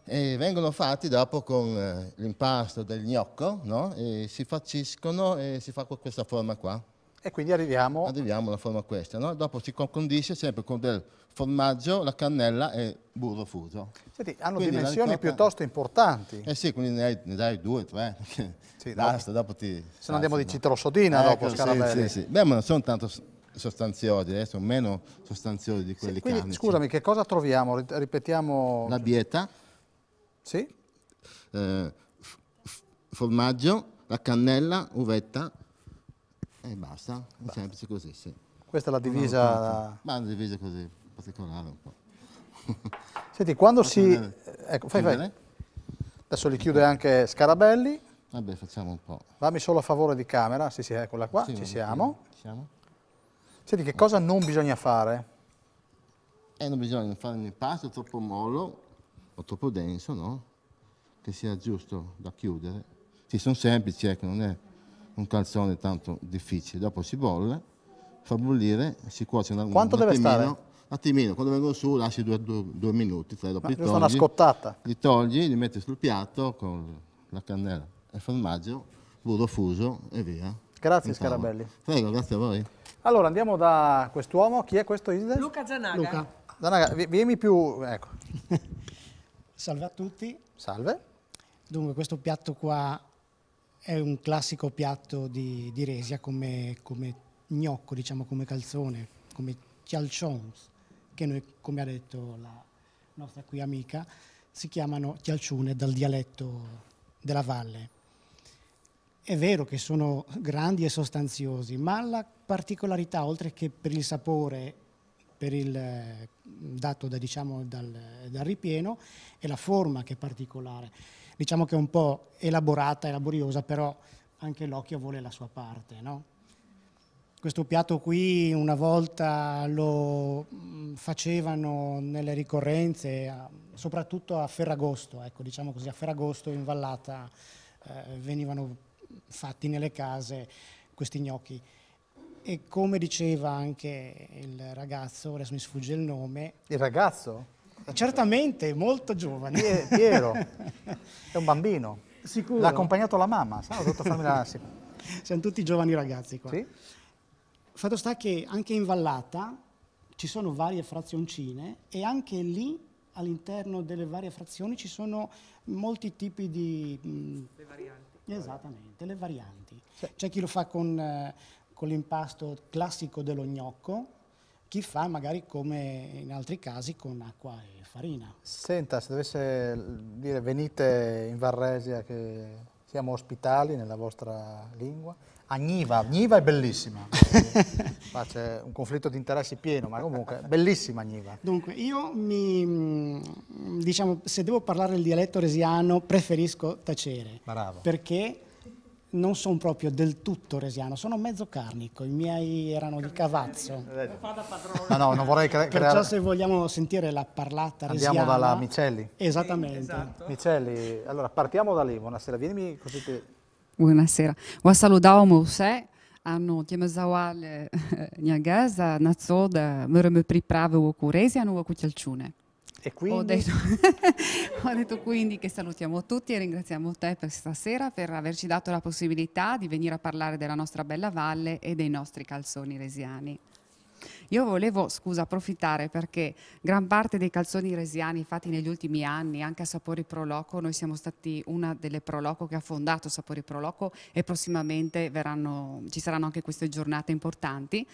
E vengono fatti dopo con l'impasto del gnocco, no? E si farciscono e si fa con questa forma qua. E quindi arriviamo alla forma questa, no? Dopo si condisce sempre con del formaggio, la cannella e burro fuso. Senti, hanno Quindi dimensioni piuttosto importanti. Eh sì, quindi ne dai 2, 3. Sì, basta, dopo ti... Se non andiamo di citrosodina dopo, Scarabelli. Sì. Beh, ma non sono tanto sostanziosi, sono meno sostanziosi di quelli Quindi, carnici. scusami, che cosa troviamo? Ripetiamo. La bieta. Sì. Formaggio, la cannella, uvetta e basta. È semplice così, sì. Questa è la divisa. Ma la divisa così, particolare un po'. Senti, quando si... Ecco, fai. Adesso li chiude anche Scarabelli. Vabbè, facciamo un po'. Fammi solo a favore di camera. Sì, eccola qua, Sì, ci siamo. Siamo. Senti, che cosa non bisogna fare? Non bisogna fare un impasto troppo mollo o troppo denso, no? Che sia giusto da chiudere. Sì, sono semplici, ecco, non è un calzone tanto difficile. Dopo si bolle, fa bollire, si cuoce Quanto deve stare? Un attimino, quando vengono su lasci 2 minuti, 3, dopo li giusto una scottata. Li togli, li metti sul piatto con la cannella e il formaggio, burro fuso e via. Grazie Scarabelli. Prego, grazie a voi. Allora andiamo da quest'uomo, chi è questo Iside? Luca Zanaga. Luca. Zanaga, vieni più, ecco. Salve a tutti. Salve. Dunque questo piatto qua è un classico piatto di Resia come gnocco, diciamo come calzone, come cialcions, che noi, come ha detto la nostra qui amica, si chiamano cialciune dal dialetto della valle. È vero che sono grandi e sostanziosi, ma la particolarità, oltre che per il sapore, per il dato dal ripieno, è la forma che è particolare. Diciamo che è un po' elaborata e laboriosa, però anche l'occhio vuole la sua parte, no? Questo piatto qui una volta lo facevano nelle ricorrenze, soprattutto a Ferragosto, ecco, diciamo così, a Ferragosto in Vallata venivano fatti nelle case questi gnocchi. E come diceva anche il ragazzo, adesso mi sfugge il nome. Il ragazzo? Certamente, molto giovane. Piero, è un bambino. Sicuro? L'ha accompagnato la mamma, sa? Siamo tutti giovani ragazzi qua. Sì? Fatto sta che anche in Vallata ci sono varie frazioncine e anche lì all'interno delle varie frazioni ci sono molti tipi di... Le varianti. Esattamente, le varianti. C'è chi lo fa con l'impasto classico dello gnocco, chi fa magari come in altri casi con acqua e farina. Senta, se dovesse dire venite in Varresia che siamo ospitali nella vostra lingua. A Gniva è bellissima. Qua c'è un conflitto di interessi pieno, ma comunque bellissima Gniva. Dunque, io diciamo, se devo parlare il dialetto resiano preferisco tacere. Bravo. Perché non sono proprio del tutto resiano, sono mezzo carnico, i miei erano di Cavazzo. No, non vorrei creare... Perciò se vogliamo sentire la parlata resiana... Andiamo dalla Micelli. Esattamente. Sì, esatto. Micelli, allora partiamo da lì, buonasera, vienimi così ti... Buonasera. Wa saludamo se ano tjeme zawal njagaza nazoda mërë priprave u Curesiano o Cuccialciune. E quindi? Ho detto quindi che salutiamo tutti e ringraziamo te per stasera per averci dato la possibilità di venire a parlare della nostra bella valle e dei nostri calzoni resiani. Io volevo, scusa, approfittare perché gran parte dei calzoni resiani fatti negli ultimi anni, anche a Sapori Pro Loco, noi siamo stati una delle Pro Loco che ha fondato Sapori Pro Loco e prossimamente ci saranno anche queste giornate importanti.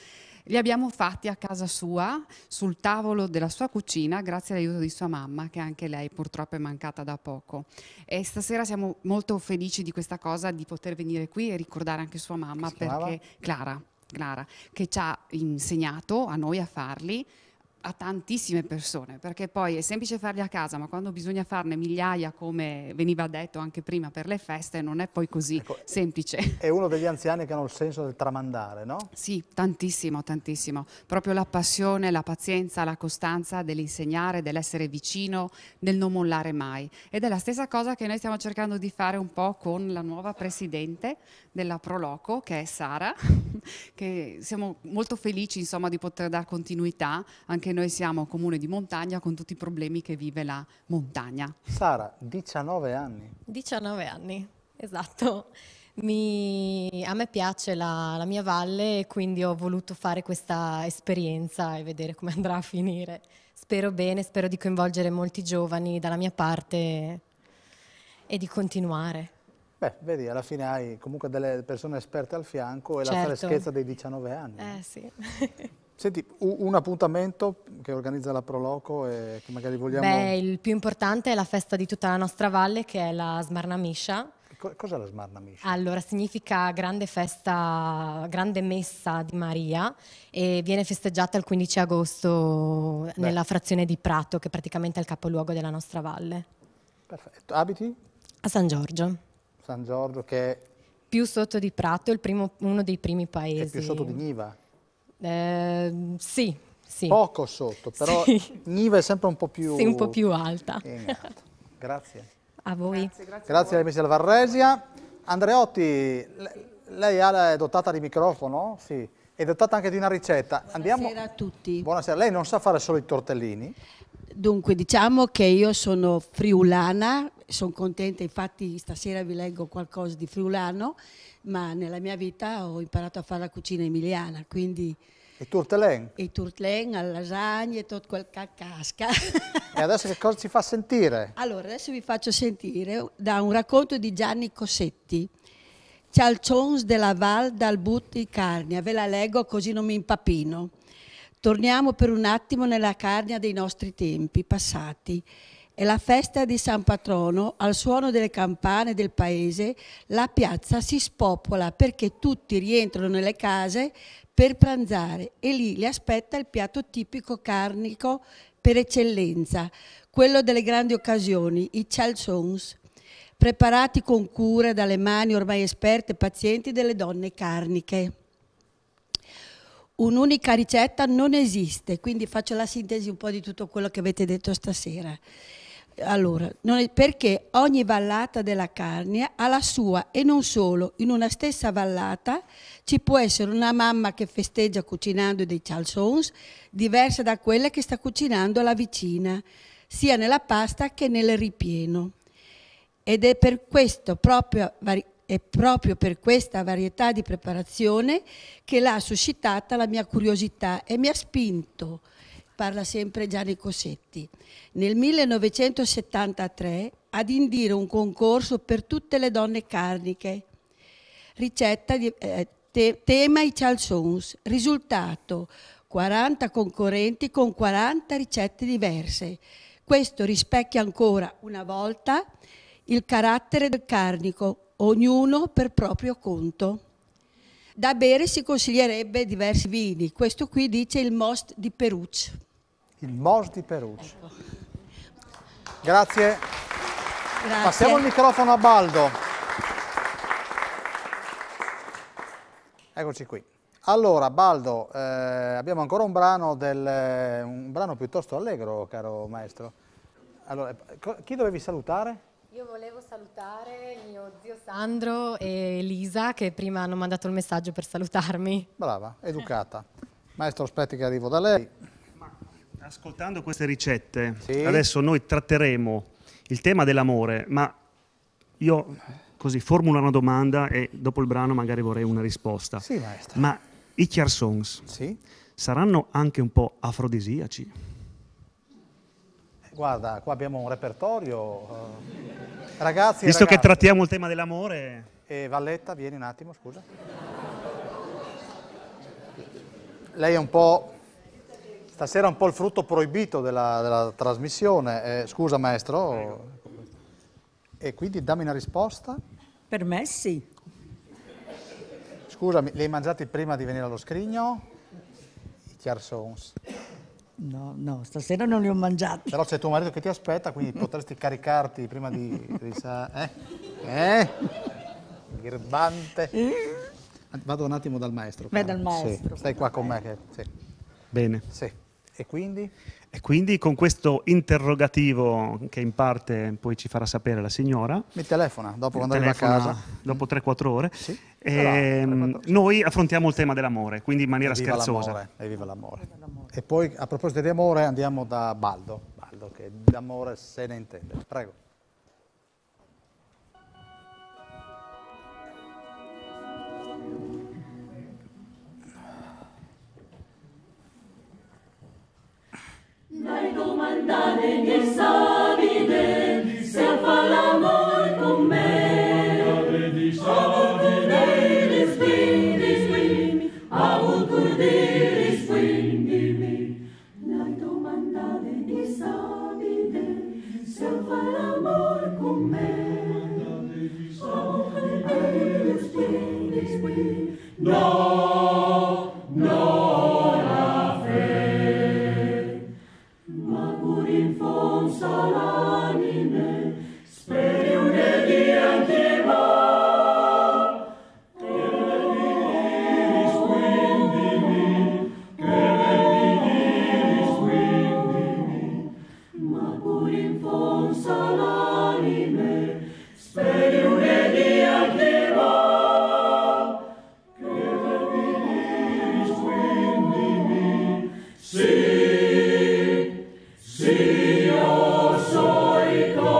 Li abbiamo fatti a casa sua, sul tavolo della sua cucina, grazie all'aiuto di sua mamma, che anche lei purtroppo è mancata da poco. E stasera siamo molto felici di questa cosa, di poter venire qui e ricordare anche sua mamma, perché Clara, che ci ha insegnato a noi a farli, a tantissime persone, perché poi è semplice farli a casa, ma quando bisogna farne migliaia, come veniva detto anche prima per le feste, non è poi così semplice. È uno degli anziani che hanno il senso del tramandare, no? Sì, tantissimo, tantissimo. Proprio la passione, la pazienza, la costanza dell'insegnare, dell'essere vicino, del non mollare mai. Ed è la stessa cosa che noi stiamo cercando di fare un po' con la nuova presidente della Pro Loco, che è Sara, che siamo molto felici, insomma, di poter dar continuità. Anche noi siamo un comune di montagna con tutti i problemi che vive la montagna. Sara, 19 anni. 19 anni, esatto. A me piace la mia valle e quindi ho voluto fare questa esperienza e vedere come andrà a finire. Spero bene, spero di coinvolgere molti giovani dalla mia parte e di continuare. Beh, vedi, alla fine hai comunque delle persone esperte al fianco e la freschezza dei 19 anni. Sì. Senti, un appuntamento che organizza la Proloco e che magari vogliamo... Beh, il più importante è la festa di tutta la nostra valle, che è la Smarna Misha. Cos'è la Smarna Misha? Allora, significa grande festa, grande messa di Maria e viene festeggiata il 15 agosto nella frazione di Prato, che praticamente è il capoluogo della nostra valle. Perfetto. Abiti? A San Giorgio. San Giorgio, che è... Più sotto di Prato, uno dei primi paesi. È più sotto di Niva? Sì. Poco sotto, però sì. Niva è sempre un po' più... Sì, un po' più alta. Grazie. A voi. Grazie alle amici della Varresia. Andreotti, lei è dotata di microfono? Sì. È dotata anche di una ricetta. Buonasera a tutti. Buonasera. Lei non sa fare solo i tortellini? Dunque, diciamo che io sono friulana, sono contenta, infatti stasera vi leggo qualcosa di friulano, ma nella mia vita ho imparato a fare la cucina emiliana, quindi... I tortellini? I tortellini, le lasagne e tutto quel che casca. E adesso che cosa ci fa sentire? Allora, adesso vi faccio sentire da un racconto di Gianni Cossetti. Cialcions della Val dal Butti Carnia, ve la leggo così non mi impappino. Torniamo per un attimo nella Carnia dei nostri tempi passati. È la festa di San Patrono, al suono delle campane del paese, la piazza si spopola perché tutti rientrano nelle case per pranzare e lì li aspetta il piatto tipico carnico per eccellenza, quello delle grandi occasioni, i chalsons, preparati con cura dalle mani ormai esperte e pazienti delle donne carniche. Un'unica ricetta non esiste, quindi faccio la sintesi un po' di tutto quello che avete detto stasera. Allora, perché ogni vallata della Carnia ha la sua e non solo, in una stessa vallata ci può essere una mamma che festeggia cucinando dei chalsons diversa da quella che sta cucinando la vicina, sia nella pasta che nel ripieno. Ed è per questo proprio per questa varietà di preparazione che l'ha suscitata la mia curiosità e mi ha spinto, parla sempre Gianni Cossetti, nel 1973 ad indire un concorso per tutte le donne carniche. Ricetta tema i chalsons, risultato 40 concorrenti con 40 ricette diverse. Questo rispecchia ancora una volta il carattere del carnico, ognuno per proprio conto. Da bere si consiglierebbe diversi vini, questo qui dice il Most di Perucci. Il Most di Perucci. Ecco. Grazie. Passiamo il microfono a Baldo. Eccoci qui. Allora, Baldo, abbiamo ancora un brano piuttosto allegro, caro maestro. Allora, chi dovevi salutare? Io volevo salutare mio zio Sandro e Elisa che prima hanno mandato il messaggio per salutarmi. Brava, educata. Maestro, aspetti che arrivo da lei. Ascoltando queste ricette, sì. Adesso noi tratteremo il tema dell'amore, ma io così formulo una domanda e dopo il brano magari vorrei una risposta. Sì, maestro. Ma i chansons saranno anche un po' afrodisiaci? Guarda, qua abbiamo un repertorio. Ragazzi, visto che trattiamo il tema dell'amore... Valletta, vieni un attimo, scusa. Lei è un po'... Stasera è un po' il frutto proibito della trasmissione. Scusa, maestro. Prego. E quindi dammi una risposta. Per me sì. Scusami, li hai mangiati prima di venire allo scrigno? I chansons. No, stasera non li ho mangiati. Però c'è tuo marito che ti aspetta, quindi potresti caricarti prima di Ghirbante. Vado un attimo dal maestro. Vai dal maestro. Sì, stai qua con me. Sì. Bene. Sì. E quindi? E quindi con questo interrogativo che in parte poi ci farà sapere la signora. Mi telefona dopo quando arriva a casa. Dopo 3-4 ore. Sì. Noi affrontiamo il tema dell'amore, quindi in maniera scherzosa. Viva l'amore. E poi a proposito di amore andiamo da Baldo. Baldo che d'amore se ne intende. Prego. mandare di Sabide, se fa l'amor con me. Mandare di Sabide, risquindi, risquindi. La domandare di Sabide, se fa l'amor con me. Risquindi, no, no, la fe. Ma pur in fonsa l'anime, speri un di antivo. Ma pur in fonsa l'anime, speri un di antivo. Sì, sì, io soy tu.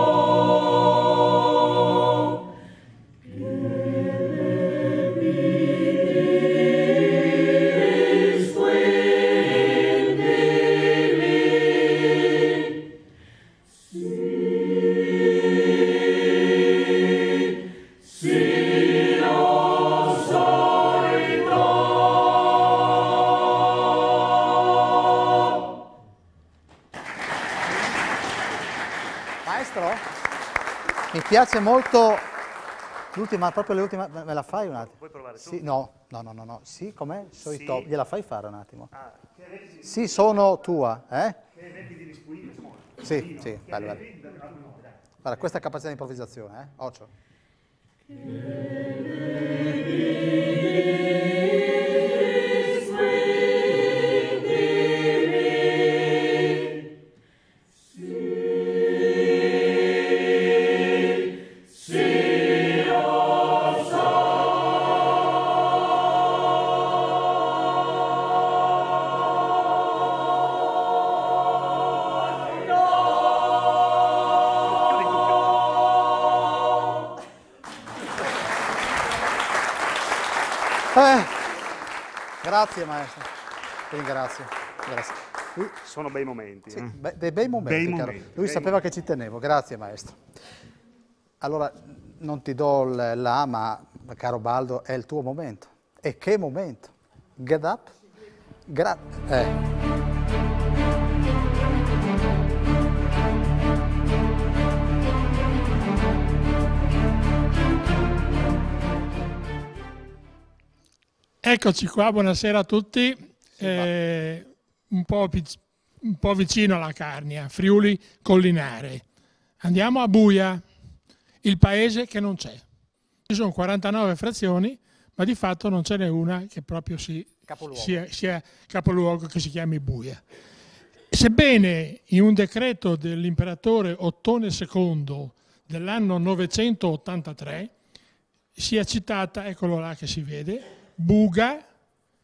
Maestro, mi piace molto l'ultima, proprio l'ultima, me la fai un attimo? Puoi provare tu? Sì, no, sì, com'è? Soy Sì. top, gliela fai fare un attimo? Ah, che eventi di Sì, sono tua, eh? Che eventi di rispuglio, insomma. Sì, sì, bello. Guarda, questa è capacità di improvvisazione, Ocio. Grazie maestro, ti ringrazio. Grazie. Sono bei momenti. Sì, dei bei momenti, Bei caro. momenti, Lui bei sapeva che ci tenevo, grazie maestro. Allora, non ti do la, ma caro Baldo, è il tuo momento. E che momento? Get up? Eccoci qua, buonasera a tutti. Un po' vicino alla Carnia, Friuli Collinare. Andiamo a Buia, il paese che non c'è. Ci sono 49 frazioni, ma di fatto non ce n'è una che proprio sia capoluogo, che si chiami Buia. Sebbene in un decreto dell'imperatore Ottone II dell'anno 983 sia citata, eccolo là che si vede, Buga,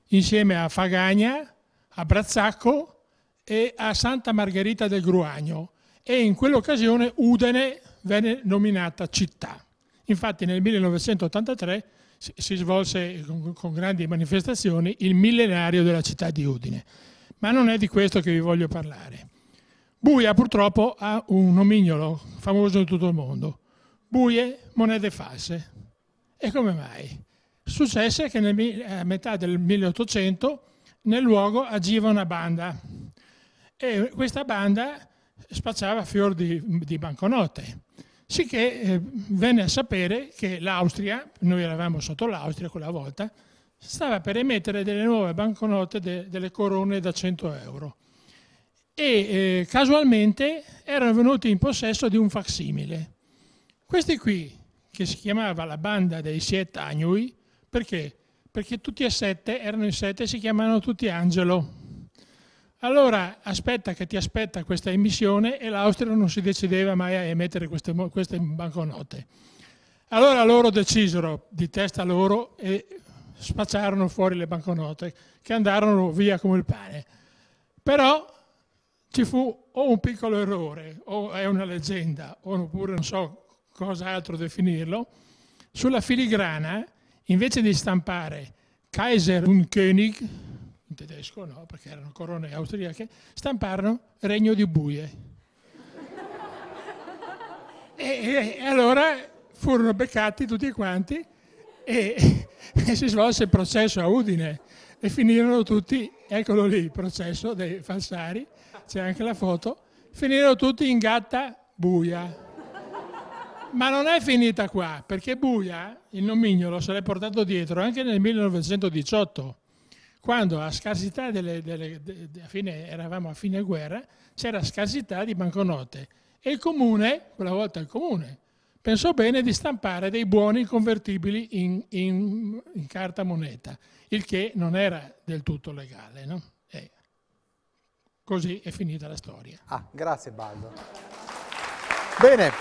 insieme a Fagagna, a Brazzacco e a Santa Margherita del Gruagno, e in quell'occasione Udine venne nominata città. Infatti nel 1983 si svolse con grandi manifestazioni il millenario della città di Udine, ma non è di questo che vi voglio parlare. Buia purtroppo ha un nomignolo famoso in tutto il mondo: buie, monete false. E come mai? Successe che a metà del 1800 nel luogo agiva una banda, e questa banda spacciava fior di banconote, sicché venne a sapere che l'Austria, noi eravamo sotto l'Austria quella volta, stava per emettere delle nuove banconote, delle corone da 100 euro, e casualmente erano venuti in possesso di un facsimile. Questi qui, che si chiamava la banda dei Siete Agnui, perché? Perché tutti e sette erano in sette e si chiamavano tutti Angelo. Allora aspetta che ti aspetta questa emissione, e l'Austria non si decideva mai a emettere queste banconote. Allora loro decisero di testa loro e spacciarono fuori le banconote, che andarono via come il pane. Però ci fu o un piccolo errore, o è una leggenda, oppure non so cos'altro definirlo. Sulla filigrana, invece di stampare Kaiser und König, in tedesco no, perché erano corone austriache, stamparono Regno di Buie. E allora furono beccati tutti quanti e si svolse il processo a Udine e finirono tutti, eccolo lì il processo dei falsari, c'è anche la foto, finirono tutti in gatta Buia. Ma non è finita qua, perché Buia, il nomignolo, se l'è portato dietro anche nel 1918, quando a scarsità eravamo a fine guerra, c'era scarsità di banconote. E il comune, quella volta il comune, pensò bene di stampare dei buoni convertibili in carta moneta, il che non era del tutto legale, no? Così è finita la storia. Ah, grazie Baldo. Bene.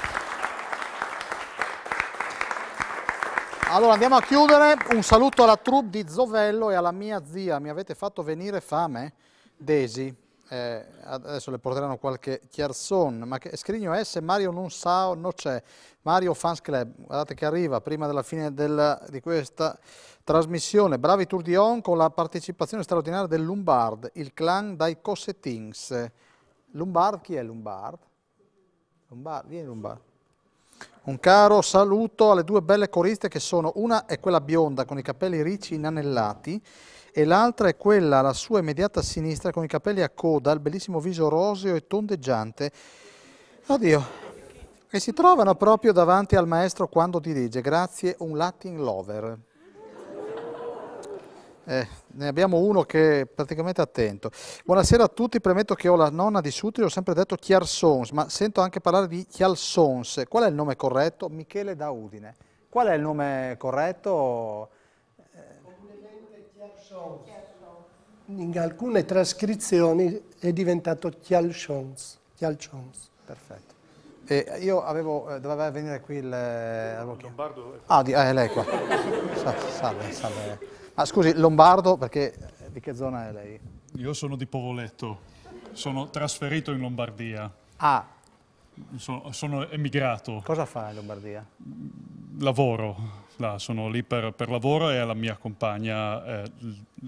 Allora andiamo a chiudere. Un saluto alla troupe di Zovello e alla mia zia. Mi avete fatto venire fame? Desi. Adesso le porteranno qualche chiarson. Ma che Scrigno è se Mario non sa o non c'è? Mario Fans Club. Guardate che arriva prima della fine di questa trasmissione. Bravi Tourdion con la partecipazione straordinaria del Lombard, il clan dai Cossetins. Lombard, chi è Lombard? Lombard, vieni Lombard. Un caro saluto alle due belle coriste che sono, una è quella bionda con i capelli ricci inanellati e l'altra è quella alla sua immediata sinistra con i capelli a coda, il bellissimo viso roseo e tondeggiante. Oddio, e si trovano proprio davanti al maestro quando dirige. Grazie, un Latin lover. Ne abbiamo uno che è praticamente attento. Buonasera a tutti, premetto che ho la nonna di Sutri, ho sempre detto Chiarsons, ma sento anche parlare di Chialsons. Qual è il nome corretto? Michele da Udine. Qual è il nome corretto? Comunemente Chiarsons. In alcune trascrizioni è diventato Chialsons. Perfetto. Io doveva venire qui il Lombardo. È lei qua. Salve. Ah, scusi, Lombardo, perché di che zona è lei? Io sono di Povoletto, sono trasferito in Lombardia. Ah. Sono emigrato. Cosa fa in Lombardia? Lavoro, sono lì per lavoro e la mia compagna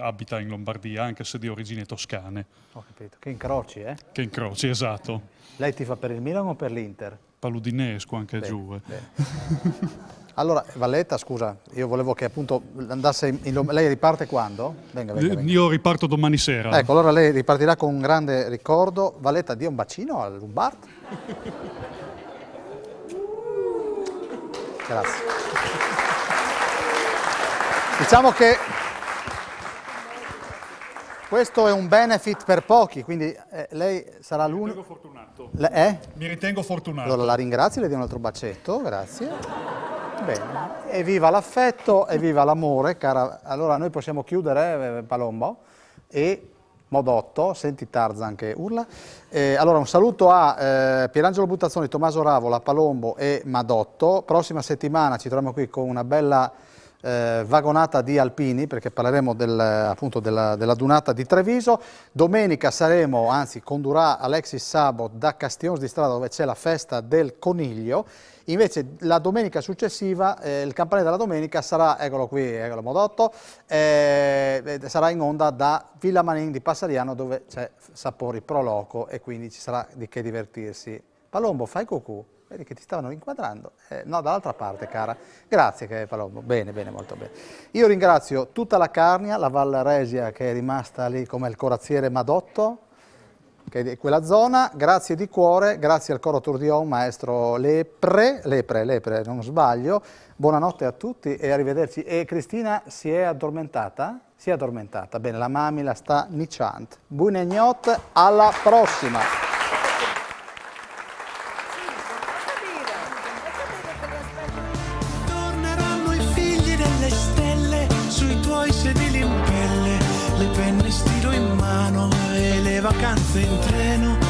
abita in Lombardia, anche se di origini toscane. Ho capito, che incroci, eh? Che incroci, esatto. Lei tifa per il Milan o per l'Inter? Paludinesco anche giù. Allora, Valletta, scusa, io volevo che appunto andasse lei riparte quando? Venga. Io riparto domani sera. Ecco, allora lei ripartirà con un grande ricordo. Valletta, dia un bacino al Lombard. Grazie. Diciamo che questo è un benefit per pochi, quindi lei sarà l'unico. Mi ritengo fortunato. Mi ritengo fortunato. Allora la ringrazio, le do un altro bacetto, grazie. Bene, evviva l'affetto, evviva l'amore, cara. Allora noi possiamo chiudere, Palombo, e Modotto, senti Tarzan che urla. Allora un saluto a Pierangelo Buttazzoni, Tommaso Ravola, Palombo e Madotto. Prossima settimana ci troviamo qui con una bella vagonata di alpini, perché parleremo appunto della dunata di Treviso. Domenica condurrà Alexis Sabo da Castions di Strada, dove c'è la festa del coniglio. Invece la domenica successiva, il campanile della domenica sarà, eccolo qui, eccolo Modotto, sarà in onda da Villa Manin di Passariano, dove c'è Sapori Pro Loco e quindi ci sarà di che divertirsi. Palombo, fai cucù? Vedi che ti stavano inquadrando. No, dall'altra parte, cara. Grazie, Palombo. Bene, molto bene. Io ringrazio tutta la Carnia, la Val Resia che è rimasta lì come il corazziere Madotto, che è di quella zona. Grazie di cuore, grazie al coro Tourdion, maestro Lepre, non sbaglio. Buonanotte a tutti e arrivederci. E Cristina si è addormentata? Si è addormentata. Bene, la mami la sta nicciant. Buone gnot, alla prossima. Torneranno i figli delle stelle sui tuoi sedili in pelle, le penne stiro in mano e le vacanze in treno.